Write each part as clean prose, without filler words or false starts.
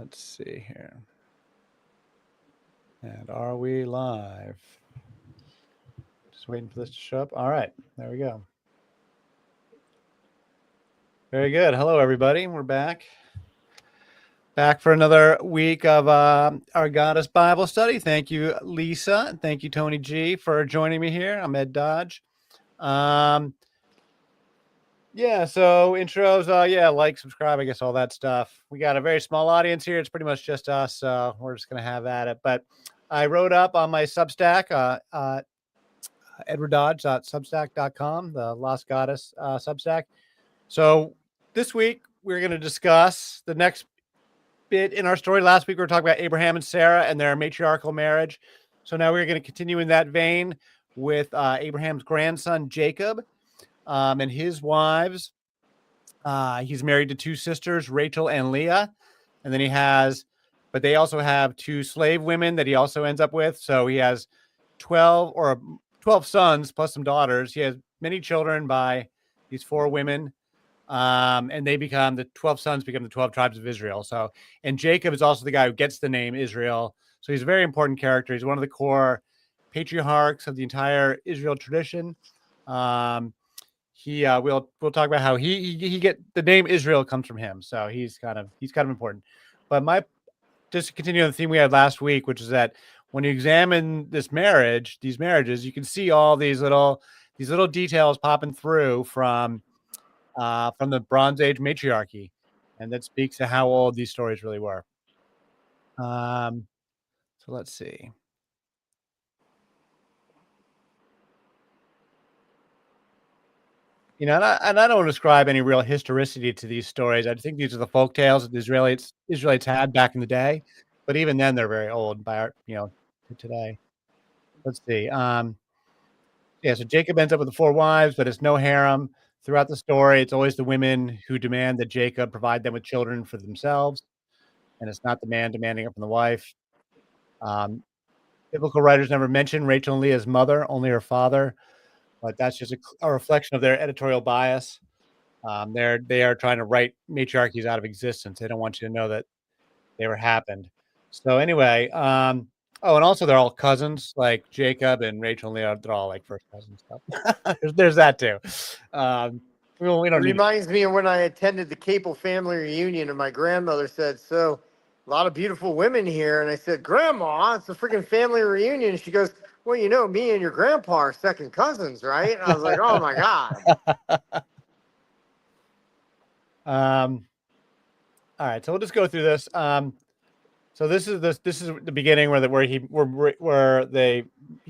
Let's see here. And are we live? Just waiting for this to show up. All right, there we go. Very good. Hello, everybody. We're back. Back for another week of our Goddess Bible study. Thank you, Lisa. Thank you, Tony G, for joining me here. I'm Ed Dodge. Yeah, so intros, like, subscribe, I guess all that stuff. We got a very small audience here. It's pretty much just us, so we're just going to have at it. But I wrote up on my Substack, edwarddodge.substack.com, the Lost Goddess Substack. So this week, we're going to discuss the next bit in our story. Last week, we were talking about Abraham and Sarah and their matriarchal marriage. So now we're going to continue in that vein with Abraham's grandson, Jacob. And his wives. He's married to two sisters, Rachel and Leah. And then but they also have two slave women that he also ends up with. So he has 12 sons plus some daughters. He has many children by these four women. And the 12 sons become the 12 tribes of Israel. So, and Jacob is also the guy who gets the name Israel. So he's a very important character. He's one of the core patriarchs of the entire Israel tradition. We'll talk about how he get the name Israel comes from him, so he's kind of important. But just to continue on the theme we had last week, which is that when you examine these marriages, you can see all these little details popping through from the Bronze Age matriarchy, and that speaks to how old these stories really were. So let's see. You know, and I don't ascribe any real historicity to these stories. I think these are the folk tales that the Israelites had back in the day, but even then they're very old by our, today. Let's see. So Jacob ends up with the four wives, but it's no harem. Throughout the story, it's always the women who demand that Jacob provide them with children for themselves, and it's not the man demanding it from the wife. Biblical writers never mention Rachel and Leah's mother, only her father. But that's just a reflection of their editorial bias. They are trying to write matriarchies out of existence. They don't want you to know that they ever happened. So anyway, and also they're all cousins, like Jacob and Rachel and Leah. They're all like first cousins. There's that too. We don't. It reminds me of when I attended the Capel family reunion, and my grandmother said, "So, a lot of beautiful women here." And I said, "Grandma, it's a freaking family reunion." And she goes, "Well, you know, me and your grandpa are second cousins, right?" And I was like, "Oh my god." All right, so we'll just go through this. So this is the beginning where he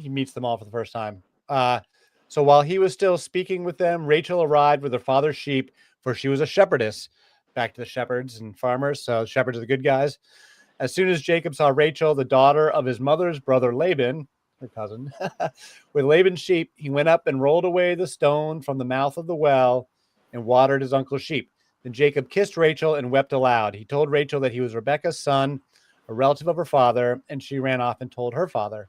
meets them all for the first time. So while he was still speaking with them, Rachel arrived with her father's sheep, for she was a shepherdess. Back to the shepherds and farmers. So shepherds are the good guys. As soon as Jacob saw Rachel, the daughter of his mother's brother Laban, her cousin, with Laban's sheep, he went up and rolled away the stone from the mouth of the well and watered his uncle's sheep. Then Jacob kissed Rachel and wept aloud. He told Rachel that he was Rebekah's son, a relative of her father, and she ran off and told her father.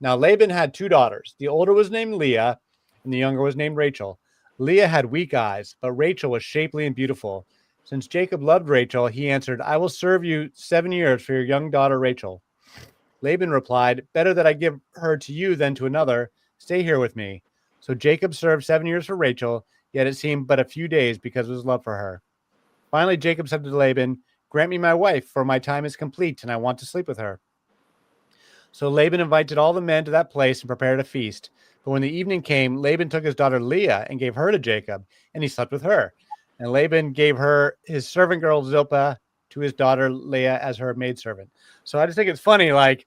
Now Laban had two daughters. The older was named Leah, and the younger was named Rachel. Leah had weak eyes, but Rachel was shapely and beautiful. Since Jacob loved Rachel, he answered, "I will serve you 7 years for your young daughter Rachel." Laban replied, "Better that I give her to you than to another. Stay here with me." So Jacob served 7 years for Rachel, yet it seemed but a few days because of his love for her. Finally, Jacob said to Laban, "Grant me my wife, for my time is complete, and I want to sleep with her." So Laban invited all the men to that place and prepared a feast. But when the evening came, Laban took his daughter Leah and gave her to Jacob, and he slept with her. And Laban gave her his servant girl Zilpah to his daughter Leah as her maidservant. So I just think it's funny, like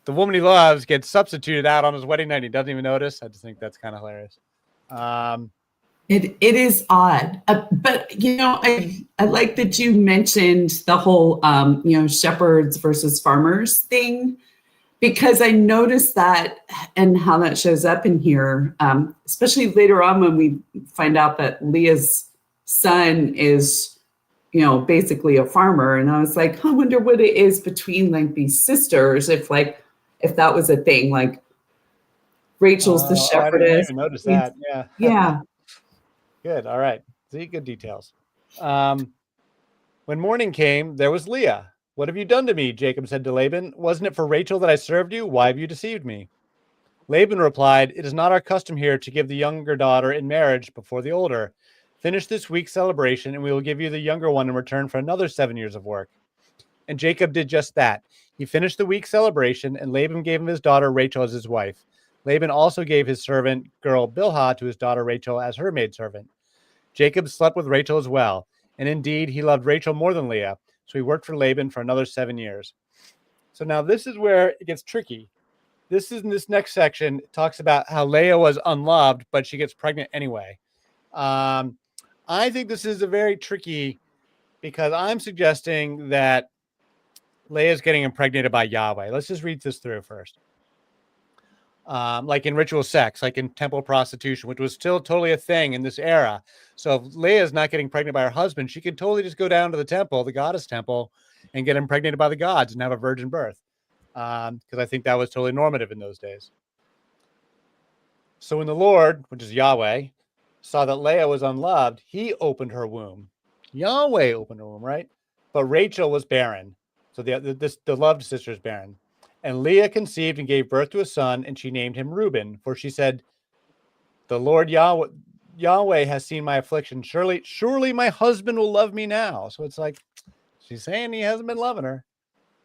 the woman he loves gets substituted out on his wedding night. He doesn't even notice. I just think that's kind of hilarious. It is odd, but I like that you mentioned the whole shepherds versus farmers thing, because I noticed that and how that shows up in here, especially later on when we find out that Leah's son is basically a farmer, and I was like, I wonder what it is between like these sisters, if that was a thing, like Rachel's the shepherdess. I didn't even notice that. Yeah. Yeah. Good. All right. See, good details. When morning came, there was Leah. "What have you done to me?" Jacob said to Laban. "Wasn't it for Rachel that I served you? Why have you deceived me?" Laban replied, "It is not our custom here to give the younger daughter in marriage before the older. Finish this week's celebration, and we will give you the younger one in return for another 7 years of work." And Jacob did just that. He finished the week's celebration, and Laban gave him his daughter Rachel as his wife. Laban also gave his servant girl Bilhah to his daughter Rachel as her maidservant. Jacob slept with Rachel as well, and indeed he loved Rachel more than Leah, so he worked for Laban for another 7 years. So now this is where it gets tricky. This next section talks about how Leah was unloved, but she gets pregnant anyway. I think this is a very tricky, because I'm suggesting that Leah's getting impregnated by Yahweh. Let's just read this through first. Like in ritual sex, like in temple prostitution, which was still totally a thing in this era. So if Leah's not getting pregnant by her husband, she can totally just go down to the temple, the goddess temple, and get impregnated by the gods and have a virgin birth. Because I think that was totally normative in those days. So when the Lord, which is Yahweh, saw that Leah was unloved, he opened her womb. Yahweh opened her womb, right? But Rachel was barren. So the loved sister is barren. And Leah conceived and gave birth to a son, and she named him Reuben, for she said, "The Lord Yahweh has seen my affliction. Surely my husband will love me now." So it's like she's saying he hasn't been loving her.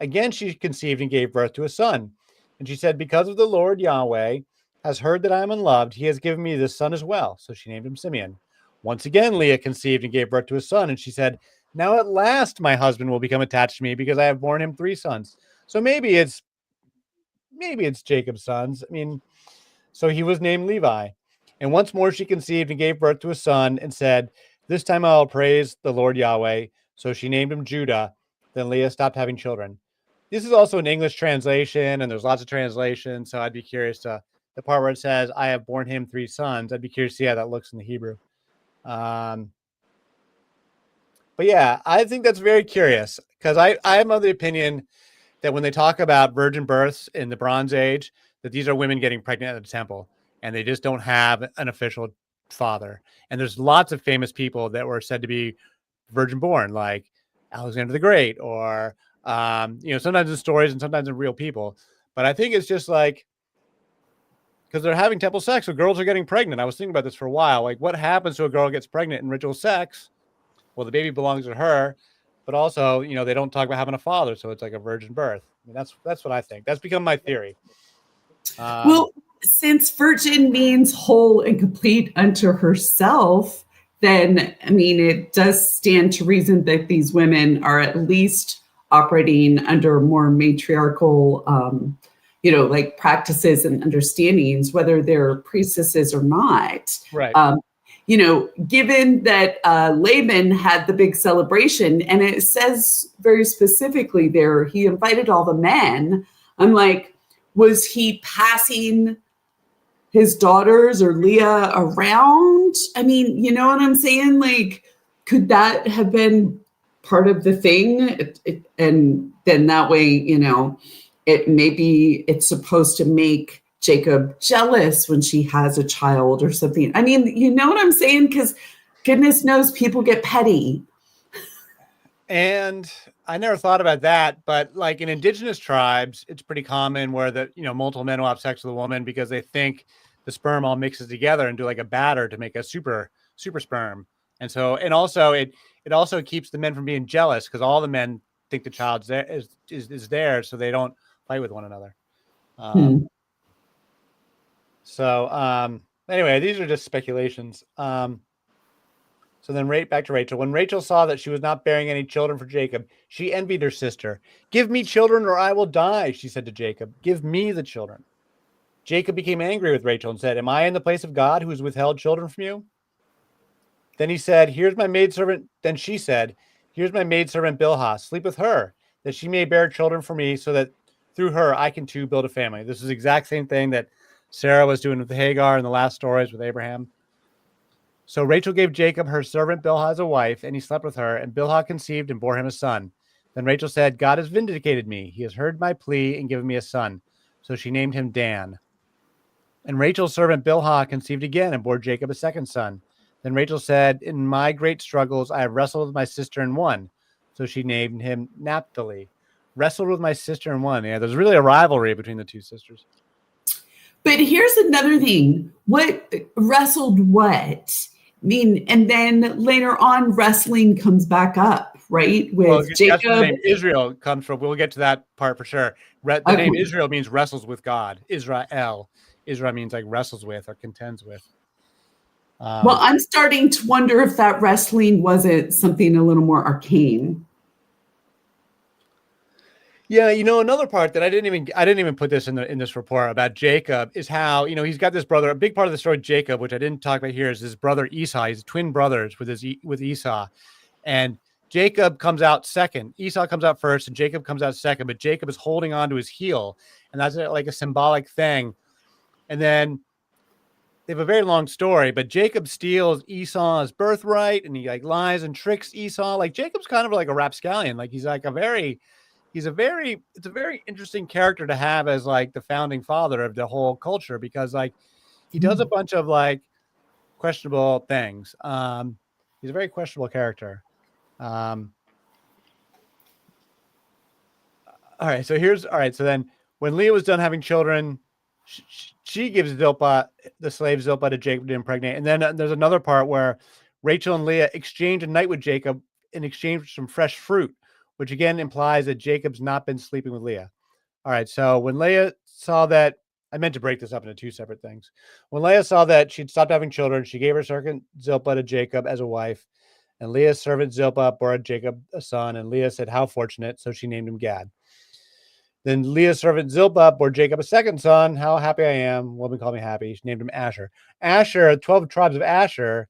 Again, she conceived and gave birth to a son. And she said, "Because of the Lord Yahweh has heard that I am unloved, he has given me this son as well." So she named him Simeon. Once again, Leah conceived and gave birth to a son. And she said, "Now at last my husband will become attached to me, because I have borne him 3 sons." So maybe it's Jacob's sons. I mean, so he was named Levi. And once more she conceived and gave birth to a son and said, "This time I will praise the Lord Yahweh." So she named him Judah. Then Leah stopped having children. This is also an English translation, and there's lots of translations. So I'd be curious to the part where it says, "I have borne him 3 sons." I'd be curious to see how that looks in the Hebrew. But yeah, I think that's very curious, because I am of the opinion that when they talk about virgin births in the Bronze Age, that these are women getting pregnant at the temple, and they just don't have an official father. And there's lots of famous people that were said to be virgin born, like Alexander the Great, or sometimes in stories and sometimes in real people. But I think it's just like, because they're having temple sex, so girls are getting pregnant. I was thinking about this for a while. Like, what happens to a girl who gets pregnant in ritual sex? Well, the baby belongs to her. But also, they don't talk about having a father, so it's like a virgin birth. I mean, that's what I think. That's become my theory. Well, since virgin means whole and complete unto herself, then, I mean, it does stand to reason that these women are at least operating under more matriarchal, like practices and understandings, whether they're priestesses or not. Right. Given that Laban had the big celebration, and it says very specifically there, he invited all the men. I'm like, was he passing his daughters or Leah around? I mean, you know what I'm saying? Like, could that have been part of the thing? And then that way, it's supposed to make Jacob jealous when she has a child or something. I mean, you know what I'm saying? Because goodness knows people get petty. And I never thought about that, but like in indigenous tribes, it's pretty common where multiple men will have sex with a woman because they think the sperm all mixes together and do like a batter to make a super sperm. And so, and also it also keeps the men from being jealous, because all the men think the child's there is there, so they don't fight with one another. So anyway, these are just speculations. So then back to Rachel. When Rachel saw that she was not bearing any children for Jacob, she envied her sister. "Give me children or I will die," she said to Jacob. "Give me the children." Jacob became angry with Rachel and said, "Am I in the place of God, who has withheld children from you?" Then he said, "Here's my maidservant." Then she said, "Here's my maidservant Bilhah. Sleep with her, that she may bear children for me, so that through her I can too build a family." This is the exact same thing that Sarah was doing with Hagar in the last stories with Abraham. So Rachel gave Jacob her servant Bilhah as a wife, and he slept with her, and Bilhah conceived and bore him a son. Then Rachel said, "God has vindicated me. He has heard my plea and given me a son." So she named him Dan. And Rachel's servant Bilhah conceived again and bore Jacob a second son. Then Rachel said, "In my great struggles, I have wrestled with my sister and won." So she named him Naphtali. wrestled with my sister and won. Yeah, there's really a rivalry between the two sisters. But here's another thing. What wrestled what? I mean, and then later on, wrestling comes back up, right? With Jacob. That's where the name Israel comes from. We'll get to that part for sure. The name Israel means wrestles with God. Israel. Israel means like wrestles with or contends with. Well, I'm starting to wonder if that wrestling wasn't something a little more arcane. Yeah, another part that I didn't even put this in this report about Jacob is how, he's got this brother. A big part of the story, Jacob, which I didn't talk about here, is his brother Esau. He's twin brothers with Esau, and Jacob comes out second. Esau comes out first, and Jacob comes out second. But Jacob is holding on to his heel, and that's like a symbolic thing. And then they have a very long story, but Jacob steals Esau's birthright, and he like lies and tricks Esau. Like Jacob's kind of like a rapscallion. Like it's a very interesting character to have as like the founding father of the whole culture, because like he does a bunch of like questionable things. He's a very questionable character. All right. So then when Leah was done having children, she gives Zilpah, the slave Zilpah, to Jacob to impregnate. And then there's another part where Rachel and Leah exchange a night with Jacob in exchange for some fresh fruit, which again implies that Jacob's not been sleeping with Leah. All right. So when Leah saw that, I meant to break this up into two separate things. When Leah saw that she'd stopped having children, she gave her servant Zilpah to Jacob as a wife. And Leah's servant Zilpah bore Jacob a son. And Leah said, "How fortunate." So she named him Gad. Then Leah's servant Zilpah bore Jacob a second son. "How happy I am." Woman called me happy. She named him Asher. Asher, 12 tribes of Asher,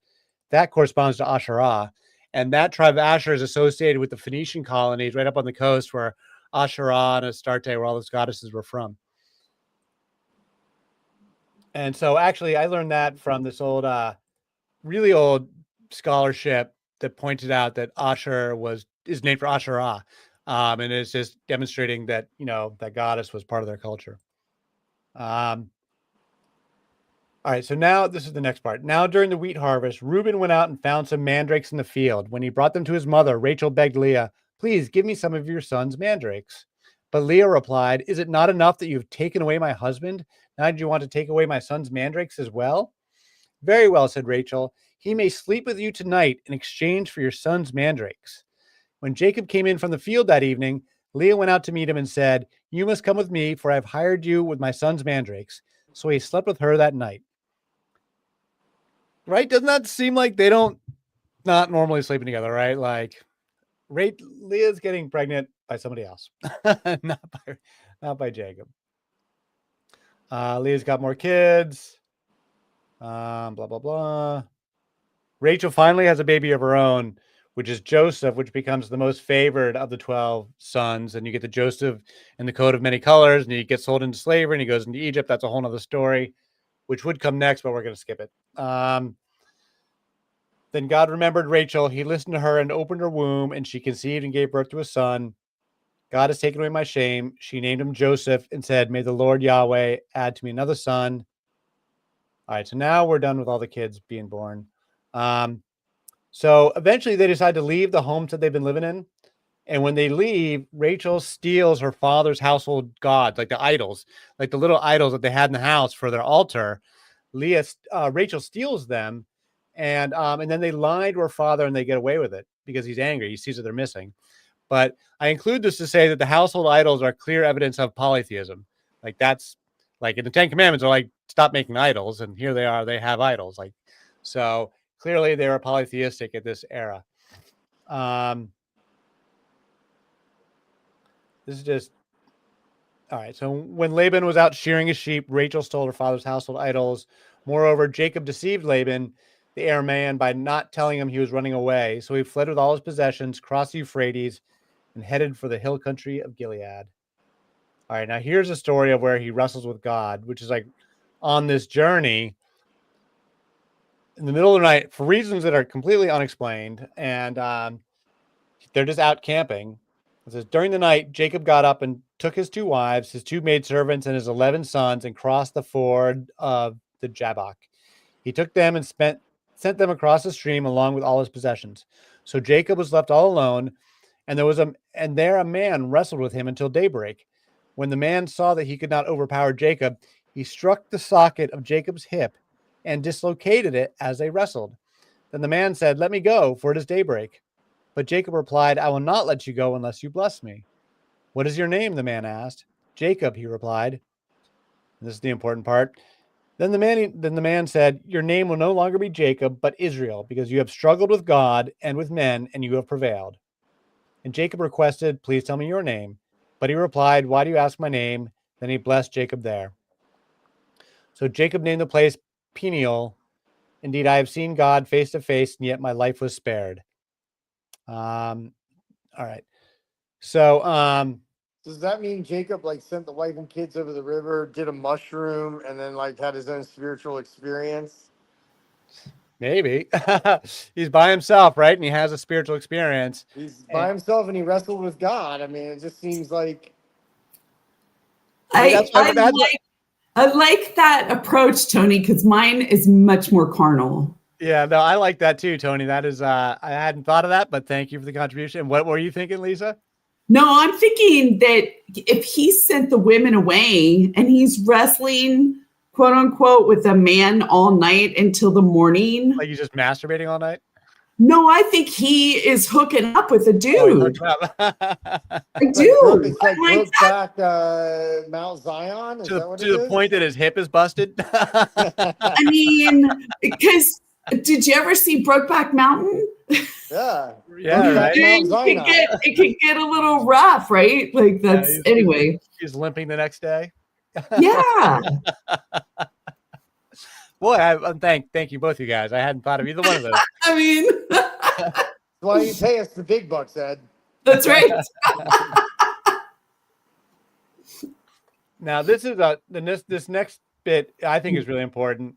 that corresponds to Asherah. And that tribe of Asher is associated with the Phoenician colonies right up on the coast where Asherah and Astarte, where all those goddesses were from. And so actually I learned that from this old, really old scholarship that pointed out that Asher is named for Asherah. And it's just demonstrating that, that goddess was part of their culture. All right, so now this is the next part. Now during the wheat harvest, Reuben went out and found some mandrakes in the field. When he brought them to his mother, Rachel begged Leah, "Please give me some of your son's mandrakes." But Leah replied, "Is it not enough that you've taken away my husband? Now do you want to take away my son's mandrakes as well?" "Very well," said Rachel. "He may sleep with you tonight in exchange for your son's mandrakes." When Jacob came in from the field that evening, Leah went out to meet him and said, "You must come with me, for I have hired you with my son's mandrakes." So he slept with her that night. Right? Doesn't that seem like they don't not normally sleeping together, right? Like Leah's getting pregnant by somebody else, not by Jacob. Leah's got more kids. Blah, blah, blah. Rachel finally has a baby of her own, which is Joseph, which becomes the most favored of the 12 sons. And you get the Joseph in the coat of many colors, and he gets sold into slavery and he goes into Egypt. That's a whole nother story, which would come next, but we're going to skip it. Then God remembered Rachel. He listened to her and opened her womb, and she conceived and gave birth to a son. God has taken away my shame. She named him Joseph and said, "May the Lord Yahweh add to me another son." All right, so now we're done with all the kids being born. So eventually they decide to leave the homes that they've been living in. And when they leave, Rachel steals her father's household gods, like the idols, like the little idols that they had in the house for their altar. Rachel steals them. And then they lie to her father and they get away with it because he's angry. He sees that they're missing. But I include this to say that the household idols are clear evidence of polytheism. Like that's like in the 10 Commandments are like, stop making idols. And here they are, they have idols. Like, so clearly they were polytheistic at this era. This is just, all right. So when Laban was out shearing his sheep, Rachel stole her father's household idols. Moreover, Jacob deceived Laban, the Aramean, by not telling him he was running away. So he fled with all his possessions, crossed the Euphrates, and headed for the hill country of Gilead. All right, now here's a story of where he wrestles with God, which is like on this journey in the middle of the night for reasons that are completely unexplained. And they're just out camping. It says, during the night, Jacob got up and took his 2 wives, his 2 maidservants, and his 11 sons and crossed the ford of the Jabbok. He took them and sent them across the stream along with all his possessions. So Jacob was left all alone, And there a man wrestled with him until daybreak. When the man saw that he could not overpower Jacob, he struck the socket of Jacob's hip and dislocated it as they wrestled. Then the man said, "Let me go, for it is daybreak." But Jacob replied, "I will not let you go unless you bless me." "What is your name?" the man asked. "Jacob," he replied. And this is the important part. Then the man said, "Your name will no longer be Jacob, but Israel, because you have struggled with God and with men, and you have prevailed." And Jacob requested, "Please tell me your name." But he replied, "Why do you ask my name?" Then he blessed Jacob there. So Jacob named the place Peniel. Indeed, I have seen God face to face, and yet my life was spared. All right. So, Does that mean Jacob like sent the wife and kids over the river, did a mushroom, and then like had his own spiritual experience? maybe he's by himself, right? And he has a spiritual experience. He's by himself and he wrestled with God. I mean, it just seems like I like that approach, Tony, because mine is much more carnal. Yeah, no, I like that too, Tony. That is, I hadn't thought of that, but thank you for the contribution. What were you thinking, Lisa? No, I'm thinking that if he sent the women away and he's wrestling, quote unquote, with a man all night until the morning. Like he's just masturbating all night? No, I think he is hooking up with a dude. I it's do. It's like broke back Mount Zion. Is that what it is? To the point that his hip is busted? I mean, because did you ever see Brokeback Mountain? Yeah. Yeah, right. It could get a little rough, right? Like that's anyway. He's limping the next day. Yeah. Boy, thank you both, you guys. I hadn't thought of either one of those. I mean, that's why you pay us the big bucks, Ed. That's right. Now, this is this next bit I think is really important.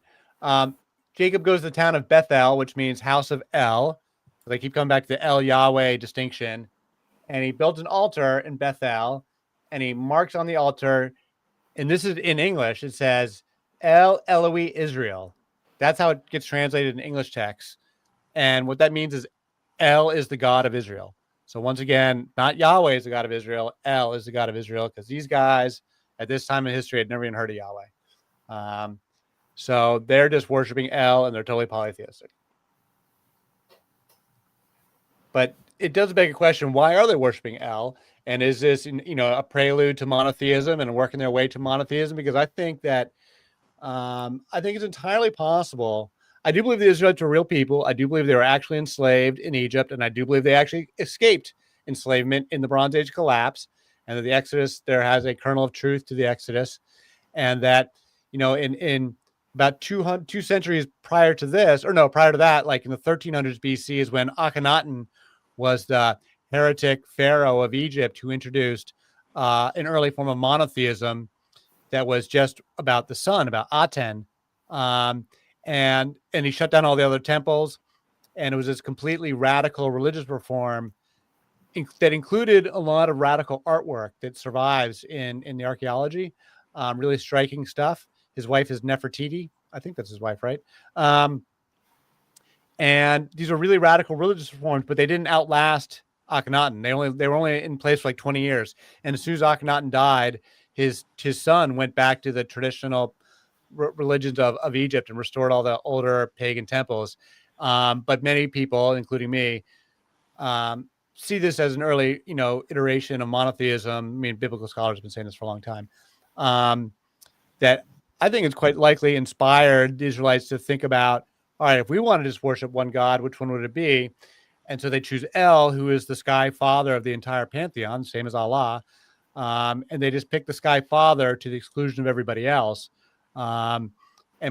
Jacob goes to the town of Bethel, which means house of El. They keep coming back to the El Yahweh distinction. And he built an altar in Bethel, and he marks on the altar, and this is in English, it says, El Eloi Israel. That's how it gets translated in English text. And what that means is El is the God of Israel. So once again, not Yahweh is the God of Israel. El is the God of Israel, because these guys at this time in history had never even heard of Yahweh. So they're just worshiping El, and they're totally polytheistic. But it does beg a question: why are they worshiping El? And is this, a prelude to monotheism and working their way to monotheism? Because I think that I think it's entirely possible. I do believe the Israelites were real people. I do believe they were actually enslaved in Egypt, and I do believe they actually escaped enslavement in the Bronze Age collapse, and that the Exodus, there has a kernel of truth to the Exodus, and that, in about 2 centuries prior to that, like in the 1300s BC, is when Akhenaten was the heretic pharaoh of Egypt who introduced an early form of monotheism that was just about the sun, about Aten. And he shut down all the other temples. And it was this completely radical religious reform that included a lot of radical artwork that survives in the archaeology. Really striking stuff. His wife is Nefertiti. I think that's his wife, right? And these are really radical religious reforms, but they didn't outlast Akhenaten. They were only in place for like 20 years. And as soon as Akhenaten died, his son went back to the traditional religions of Egypt and restored all the older pagan temples. But many people, including me, see this as an early, iteration of monotheism. I mean, biblical scholars have been saying this for a long time. That I think it's quite likely inspired the Israelites to think about, all right, if we want to just worship one God, which one would it be? And so they choose El, who is the sky father of the entire pantheon, same as Allah. And they just pick the sky father to the exclusion of everybody else. And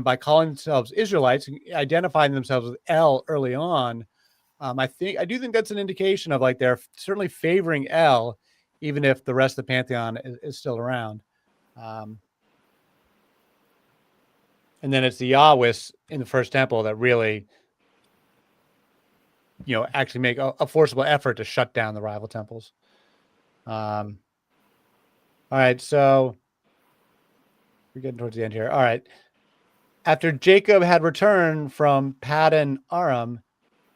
by calling themselves Israelites, identifying themselves with El early on, I do think that's an indication of like they're certainly favoring El, even if the rest of the pantheon is still around. And then it's the Yahwehs in the first temple that really, actually make a forcible effort to shut down the rival temples. All right, so we're getting towards the end here. All right. After Jacob had returned from Paddan Aram,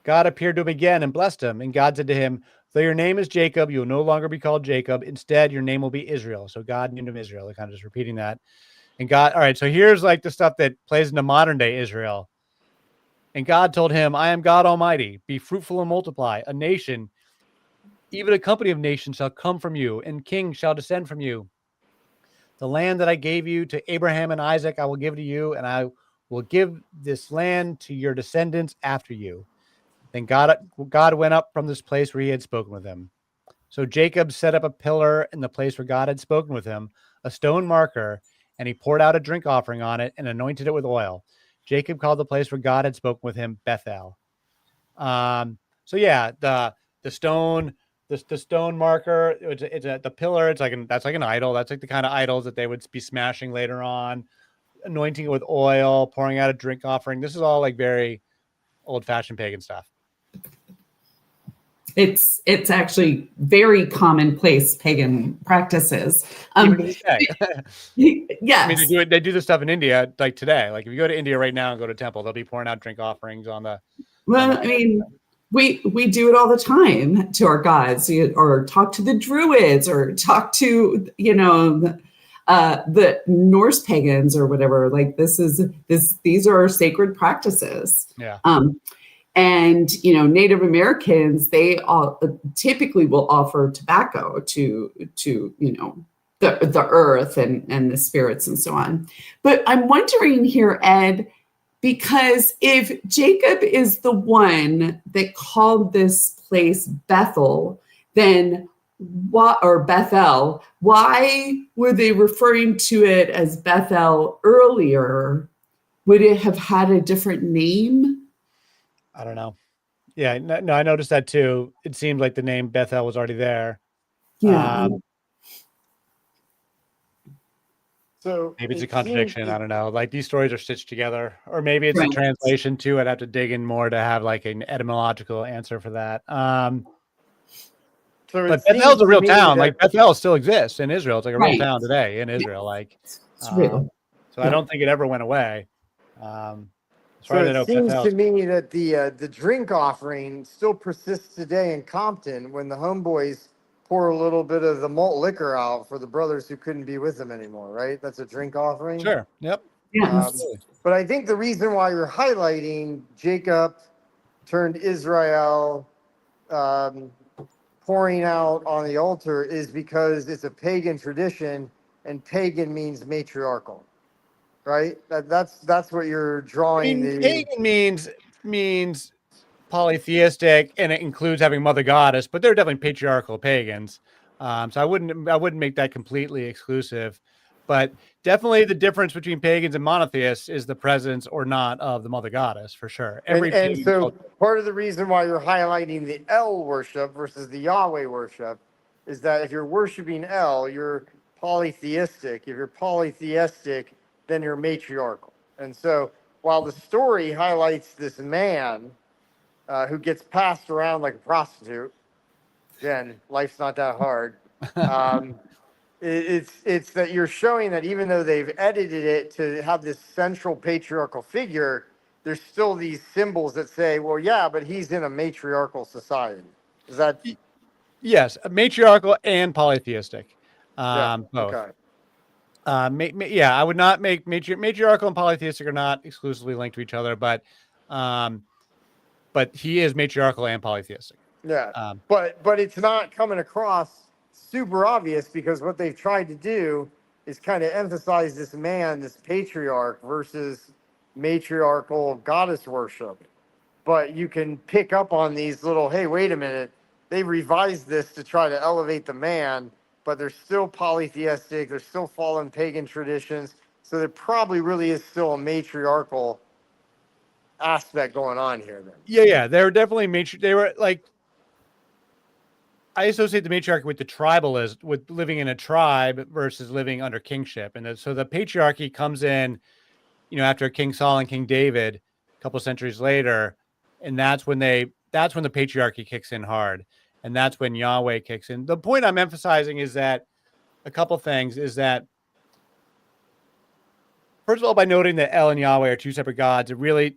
God appeared to him again and blessed him. And God said to him, Though your name is Jacob, you will no longer be called Jacob. Instead, your name will be Israel. So God named him Israel. They're kind of just repeating that. And God, all right, so here's like the stuff that plays into modern day Israel. And God told him, I am God Almighty. Be fruitful and multiply. A nation, even a company of nations, shall come from you, and kings shall descend from you. The land that I gave you to Abraham and Isaac, I will give to you, and I will give this land to your descendants after you. Then God went up from this place where he had spoken with him. So Jacob set up a pillar in the place where God had spoken with him, a stone marker, and he poured out a drink offering on it and anointed it with oil. Jacob called the place where God had spoken with him Bethel. So yeah, the stone, the stone marker, the pillar. It's like that's like an idol. That's like the kind of idols that they would be smashing later on, anointing it with oil, pouring out a drink offering. This is all like very old-fashioned pagan stuff. It's actually very commonplace pagan practices. Even to this day. Yes. I mean, they do this stuff in India like today. Like if you go to India right now and go to a temple, they'll be pouring out drink offerings on the. Well, I mean, we do it all the time to our gods, or talk to the Druids, or talk to the Norse pagans or whatever. Like these are sacred practices. Yeah. And Native Americans, they all typically will offer tobacco to the earth and the spirits and so on. But I'm wondering here, Ed, because if Jacob is the one that called this place Bethel, then Bethel, why were they referring to it as Bethel earlier? Would it have had a different name? I don't know. Yeah, no, I noticed that too. It seemed like the name Bethel was already there. Yeah. So maybe it's a contradiction. I don't know. Like these stories are stitched together, or maybe it's a translation too. I'd have to dig in more to have like an etymological answer for that. But Bethel's a real town. Like Bethel still exists in Israel. It's like a real town today in Israel. Like it's real. So I don't think it ever went away. So it seems to me that the drink offering still persists today in Compton when the homeboys pour a little bit of the malt liquor out for the brothers who couldn't be with them anymore, right? That's a drink offering. Sure. Yep. But I think the reason why you're highlighting Jacob turned Israel pouring out on the altar is because it's a pagan tradition, and pagan means matriarchal. Right. That's what you're drawing. Pagan means polytheistic, and it includes having mother goddess, but they're definitely patriarchal pagans. So I wouldn't make that completely exclusive, but definitely the difference between pagans and monotheists is the presence or not of the mother goddess for sure. And so part of the reason why you're highlighting the El worship versus the Yahweh worship is that if you're worshiping El, you're polytheistic. If you're polytheistic, then you're matriarchal. And so while the story highlights this man who gets passed around like a prostitute, again, life's not that hard. It's that you're showing that even though they've edited it to have this central patriarchal figure, there's still these symbols that say, well, yeah, but he's in a matriarchal society. Is that? Yes, matriarchal and polytheistic. Both. Okay. I would not make matriarchal and polytheistic are not exclusively linked to each other, but he is matriarchal and polytheistic. Yeah, but it's not coming across super obvious because what they've tried to do is kind of emphasize this man, this patriarch versus matriarchal goddess worship. But you can pick up on these little, hey, wait a minute, they revised this to try to elevate the man, but they're still polytheistic. They're still following pagan traditions. So there probably really is still a matriarchal aspect going on here. Then. Yeah. They were definitely they were like, I associate the matriarchy with the tribalism, with living in a tribe versus living under kingship. And so the patriarchy comes in, after King Saul and King David, a couple centuries later. And that's when the patriarchy kicks in hard. And that's when Yahweh kicks in. The point I'm emphasizing is that a couple things is that, first of all, by noting that El and Yahweh are two separate gods, it really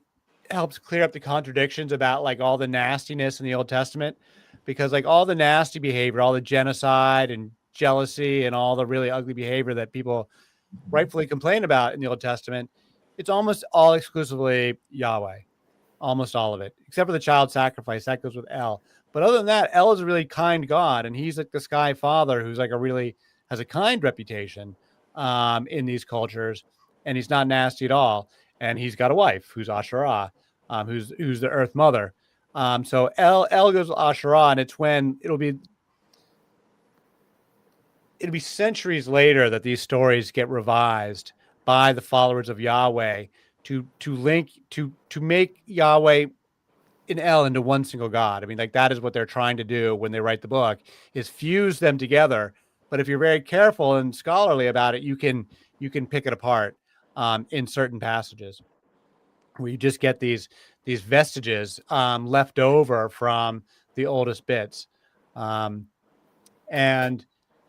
helps clear up the contradictions about like all the nastiness in the Old Testament. because like all the nasty behavior, all the genocide and jealousy and all the really ugly behavior that people rightfully complain about in the Old Testament, it's almost all exclusively Yahweh, almost all of it, except for the child sacrifice that goes with El. But other than that, El is a really kind God, and he's like the sky father who's like has a kind reputation in these cultures, and he's not nasty at all. And he's got a wife who's Asherah, who's the Earth Mother. So El goes with Asherah, and it's when it'll be centuries later that these stories get revised by the followers of Yahweh to make Yahweh and El into one single God. I mean, like that is what they're trying to do when they write the book, is fuse them together. But if you're very careful and scholarly about it, you can pick it apart in certain passages where you just get these vestiges left over from the oldest bits. And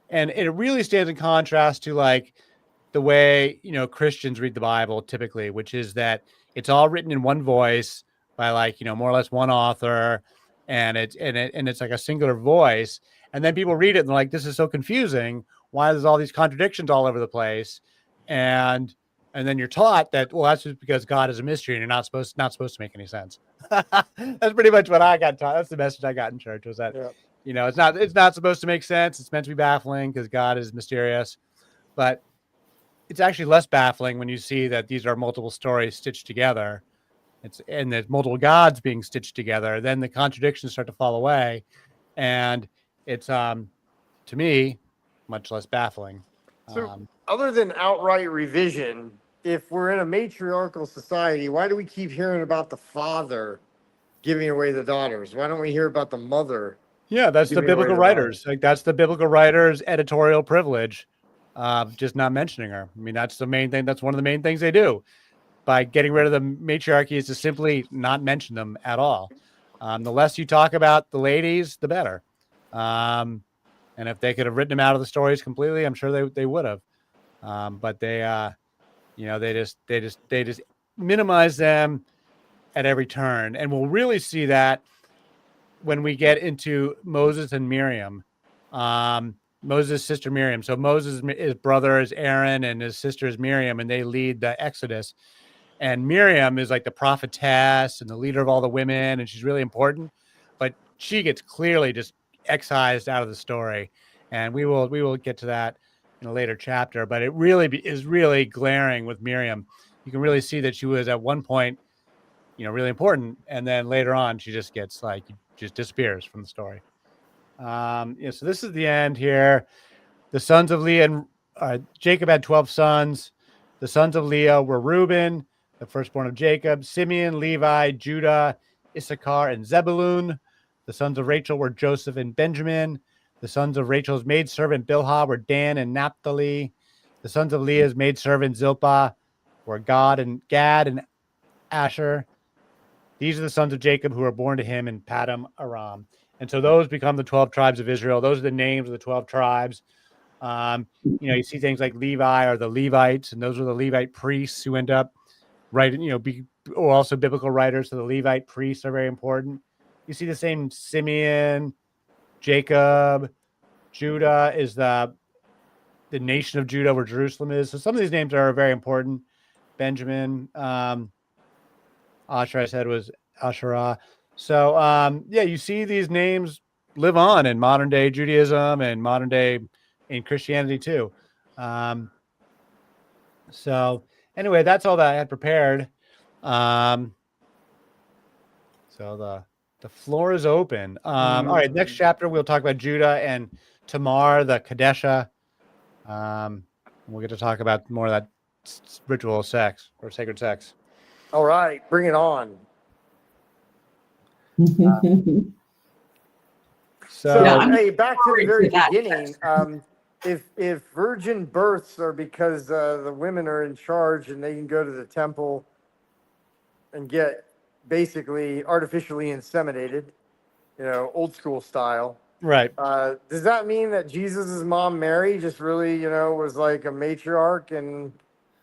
it really stands in contrast to like the way, Christians read the Bible typically, which is that it's all written in one voice by like, more or less one author, and it's like a singular voice. And then people read it and they're like, this is so confusing. Why there's all these contradictions all over the place? And then you're taught that, well, that's just because God is a mystery and you're not supposed to make any sense. That's pretty much what I got taught. That's the message I got in church, was that, it's not supposed to make sense. It's meant to be baffling because God is mysterious. But it's actually less baffling when you see that these are multiple stories stitched together. And there's multiple gods being stitched together. Then the contradictions start to fall away. And it's, to me, much less baffling. So other than outright revision, if we're in a matriarchal society, why do we keep hearing about the father giving away the daughters? Why don't we hear about the mother? Yeah, that's the biblical writers. Like that's the biblical writers' editorial privilege, just not mentioning her. I mean, that's the main thing. That's one of the main things they do by getting rid of the matriarchy, is to simply not mention them at all. The less you talk about the ladies, the better. And if they could have written them out of the stories completely, I'm sure they would have. But they just minimize them at every turn, and we'll really see that when we get into Moses and Miriam. Moses' sister Miriam. So his brother is Aaron and his sister is Miriam, and they lead the Exodus. And Miriam is like the prophetess and the leader of all the women, and she's really important. But she gets clearly just excised out of the story, and we will get to that in a later chapter. But it really is really glaring with Miriam. You can really see that she was at one point, really important, and then later on she just gets just disappears from the story. So this is the end here. The sons of Leah and Jacob had 12 sons. The sons of Leah were Reuben, the firstborn of Jacob, Simeon, Levi, Judah, Issachar, and Zebulun. The sons of Rachel were Joseph and Benjamin. The sons of Rachel's maidservant Bilhah were Dan and Naphtali. The sons of Leah's maidservant Zilpah were Gad and Asher. These are the sons of Jacob who were born to him in Padam Aram. And so those become the 12 tribes of Israel. Those are the names of the 12 tribes. You see things like Levi are the Levites, and those are the Levite priests who end up writing, or also biblical writers. So the Levite priests are very important. You see the same Simeon, Jacob, Judah is the nation of Judah where Jerusalem is. So some of these names are very important. Benjamin, Asher, I said, was Asherah. So, you see these names live on in modern day Judaism and modern day in Christianity too. So anyway, that's all that I had prepared. So the floor is open. All right, next chapter, we'll talk about Judah and Tamar, the Kadesha. We'll get to talk about more of that ritual sex or sacred sex. All right, bring it on. Hey, back to the very beginning. If virgin births are because the women are in charge and they can go to the temple and get basically artificially inseminated, old school style. Right. Does that mean that Jesus's mom Mary just really, was like a matriarch and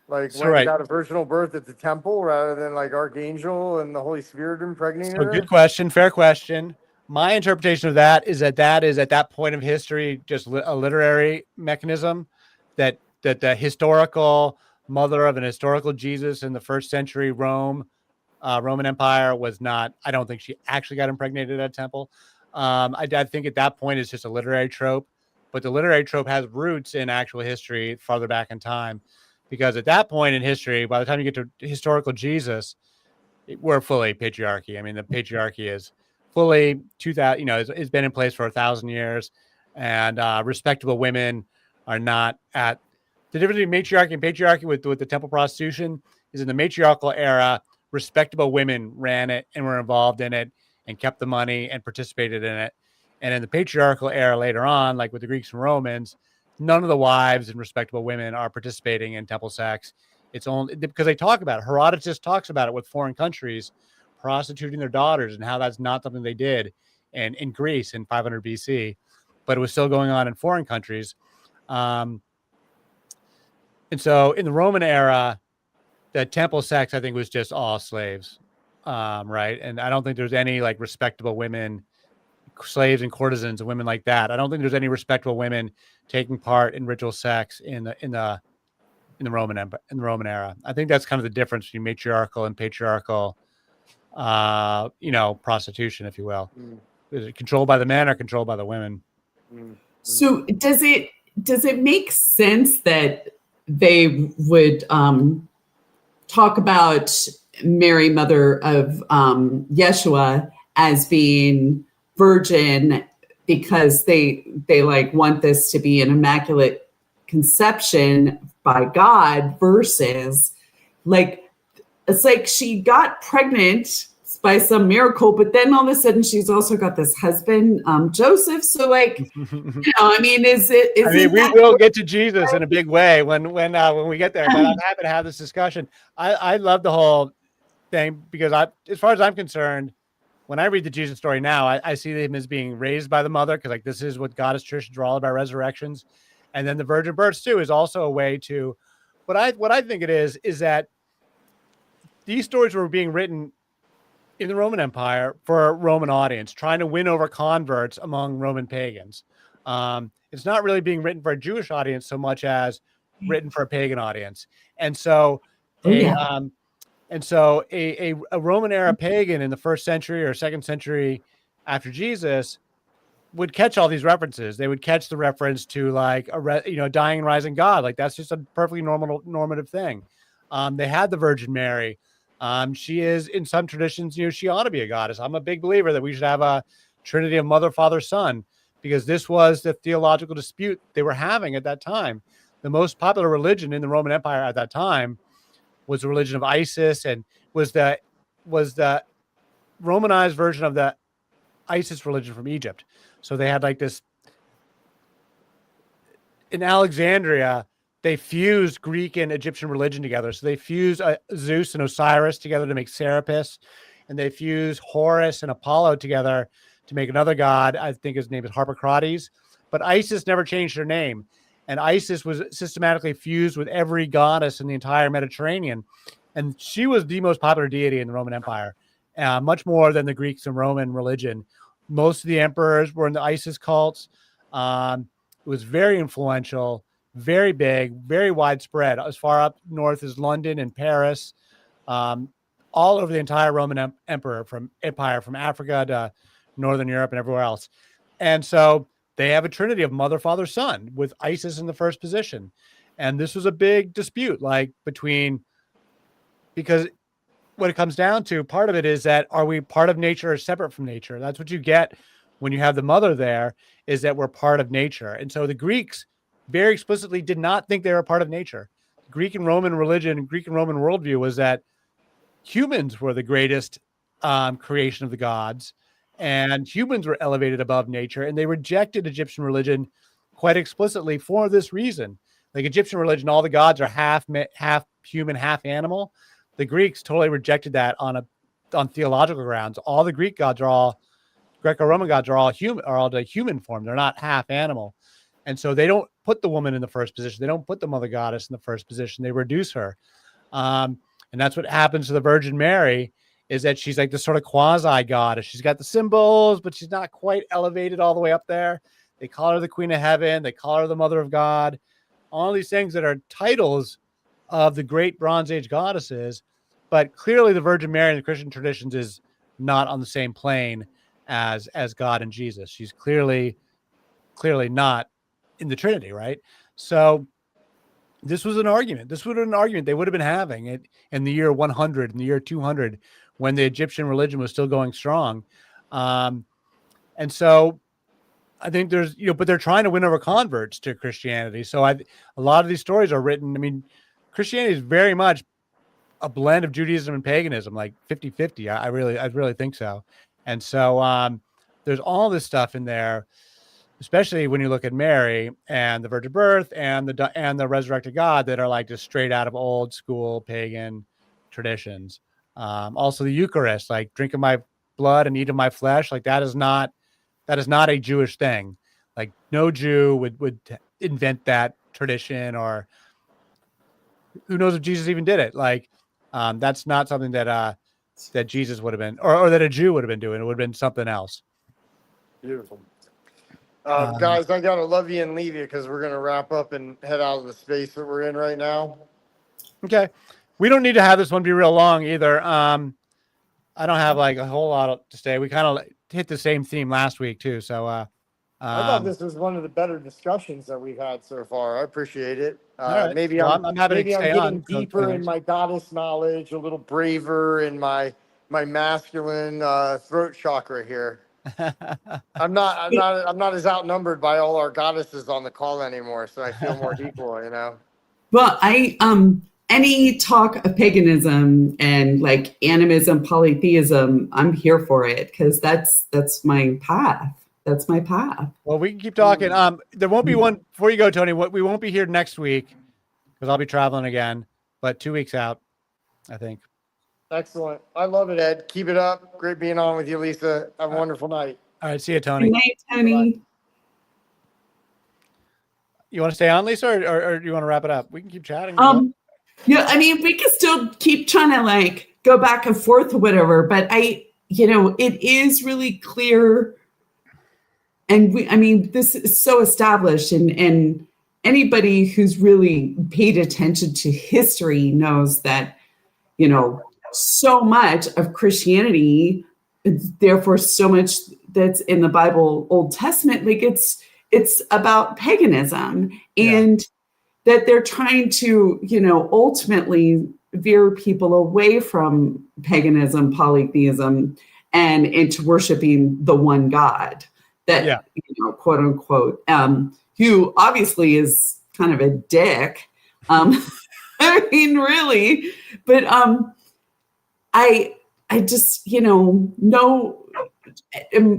got a virginal birth at the temple rather than like Archangel and the Holy Spirit impregnating her? Good question. Fair question. My interpretation of that is at that point of history just a literary mechanism that the historical mother of an historical Jesus in the first century Roman Empire was not. I don't think she actually got impregnated at a temple. I think at that point it's just a literary trope, but the literary trope has roots in actual history farther back in time, because at that point in history, by the time you get to historical Jesus, we're fully patriarchy. I mean, the patriarchy is fully 2000. It's been in place for 1,000 years, and respectable women are not at. The difference between matriarchy and patriarchy with the temple prostitution is in the matriarchal era, respectable women ran it and were involved in it and kept the money and participated in it. And in the patriarchal era later on, like with the Greeks and Romans, none of the wives and respectable women are participating in temple sex. It's only because they talk about it. Herodotus talks about it with foreign countries prostituting their daughters and how that's not something they did in Greece in 500 BC, but it was still going on in foreign countries. And so in the Roman era, the temple sex, I think, was just all slaves, right? And I don't think there's any like respectable women, slaves and courtesans and women like that. I don't think there's any respectable women taking part in ritual sex in the Roman Empire, in the Roman era. I think that's kind of the difference between matriarchal and patriarchal, prostitution, if you will. Is it controlled by the men or controlled by the women? So does it make sense that they would talk about Mary, mother of Yeshua, as being virgin because they like want this to be an immaculate conception by God, versus like it's like she got pregnant by some miracle, but then all of a sudden she's also got this husband, Joseph. So like, I mean, we will get to Jesus in a big way when we get there, but I'm happy to have this discussion. I love the whole thing because as far as I'm concerned, when I read the Jesus story now, I see him as being raised by the mother, because like this is what Goddess traditions are all about, resurrections. And then the virgin births too is also a way to, what I think it is that these stories were being written in the Roman Empire for a Roman audience, trying to win over converts among Roman pagans. It's not really being written for a Jewish audience so much as written for a pagan audience. And so a Roman era pagan in the first century or second century after Jesus would catch all these references. They would catch the reference to like a dying and rising God. Like that's just a perfectly normative thing. They had the Virgin Mary. She is, in some traditions, she ought to be a goddess. I'm a big believer that we should have a trinity of mother, father, son, because this was the theological dispute they were having at that time. The most popular religion in the Roman Empire at that time was the religion of Isis, and was the Romanized version of the Isis religion from Egypt. So they had like this in Alexandria. They fused Greek and Egyptian religion together. So they fused Zeus and Osiris together to make Serapis, and they fused Horus and Apollo together to make another god. I think his name is Harpocrates. But Isis never changed her name, and Isis was systematically fused with every goddess in the entire Mediterranean, and she was the most popular deity in the Roman Empire, much more than the Greeks and Roman religion. Most of the emperors were in the Isis cults. It was very influential, very big, very widespread, as far up north as London and Paris, all over the entire Roman empire, from Africa to Northern Europe and everywhere else. And so they have a trinity of mother, father, son, with Isis in the first position. And this was a big dispute, because what it comes down to, part of it is that, are we part of nature or separate from nature? That's what you get when you have the mother there, is that we're part of nature. And so the Greeks very explicitly did not think they were part of nature. Greek and Roman religion, Greek and Roman worldview was that humans were the greatest creation of the gods, and humans were elevated above nature, and they rejected Egyptian religion quite explicitly for this reason. Like Egyptian religion, all the gods are half human, half animal. The Greeks totally rejected that on theological grounds. All the Greco-Roman gods are all human, are all the human form. They're not half animal. And so they don't put the woman in the first position. They don't put the mother goddess in the first position. They reduce her. And that's what happens to the Virgin Mary is that she's like this sort of quasi goddess. She's got the symbols, but she's not quite elevated all the way up there. They call her the Queen of Heaven. They call her the Mother of God. All these things that are titles of the great Bronze Age goddesses, but clearly the Virgin Mary in the Christian traditions is not on the same plane as God and Jesus. She's clearly not in the Trinity, right? So this was an argument. This would have been an argument they would have been having it in the year 100, in the year 200, when the Egyptian religion was still going strong. And so I think there's, but they're trying to win over converts to Christianity. So a lot of these stories are written. I mean, Christianity is very much a blend of Judaism and paganism, like 50-50. I really think so. And so there's all this stuff in there, especially when you look at Mary and the virgin birth and the resurrected God, that are like just straight out of old school pagan traditions. Also the Eucharist, like drink of my blood and eat of my flesh, like that is not a Jewish thing. Like no Jew would invent that tradition, or who knows if Jesus even did it. Like that's not something that Jesus would have been, or that a Jew would have been doing. It would have been something else. Beautiful. Guys, I gotta love you and leave you because we're gonna wrap up and head out of the space that we're in right now. Okay, we don't need to have this one be real long either. I don't have like a whole lot to say. We kind of hit the same theme last week too. So I thought this was one of the better discussions that we've had so far. I appreciate it. right. Maybe well, I'm happy maybe to I'm stay getting on. deeper in my goddess knowledge, a little braver in my masculine throat chakra here. I'm not as outnumbered by all our goddesses on the call anymore, so I feel more equal, Well, any talk of paganism and like animism, polytheism, I'm here for it because that's my path. That's my path. Well, we can keep talking. There won't be one before you go, Tony. We won't be here next week because I'll be traveling again, but 2 weeks out, I think. Excellent. I love it, Ed. Keep it up. Great being on with you, Lisa. Have a wonderful night. All right. See you, Tony. Good night, Tony. Bye-bye. You want to stay on, Lisa, or do you want to wrap it up? We can keep chatting. Yeah, I mean, we can still keep trying to like go back and forth or whatever, but it is really clear. And this is so established, and anybody who's really paid attention to history knows that, so much of Christianity, therefore so much that's in the Bible, Old Testament, like it's about paganism, and that they're trying to, ultimately veer people away from paganism, polytheism, and into worshiping the one God that, quote unquote, who obviously is kind of a dick. I mean, really, but I just, know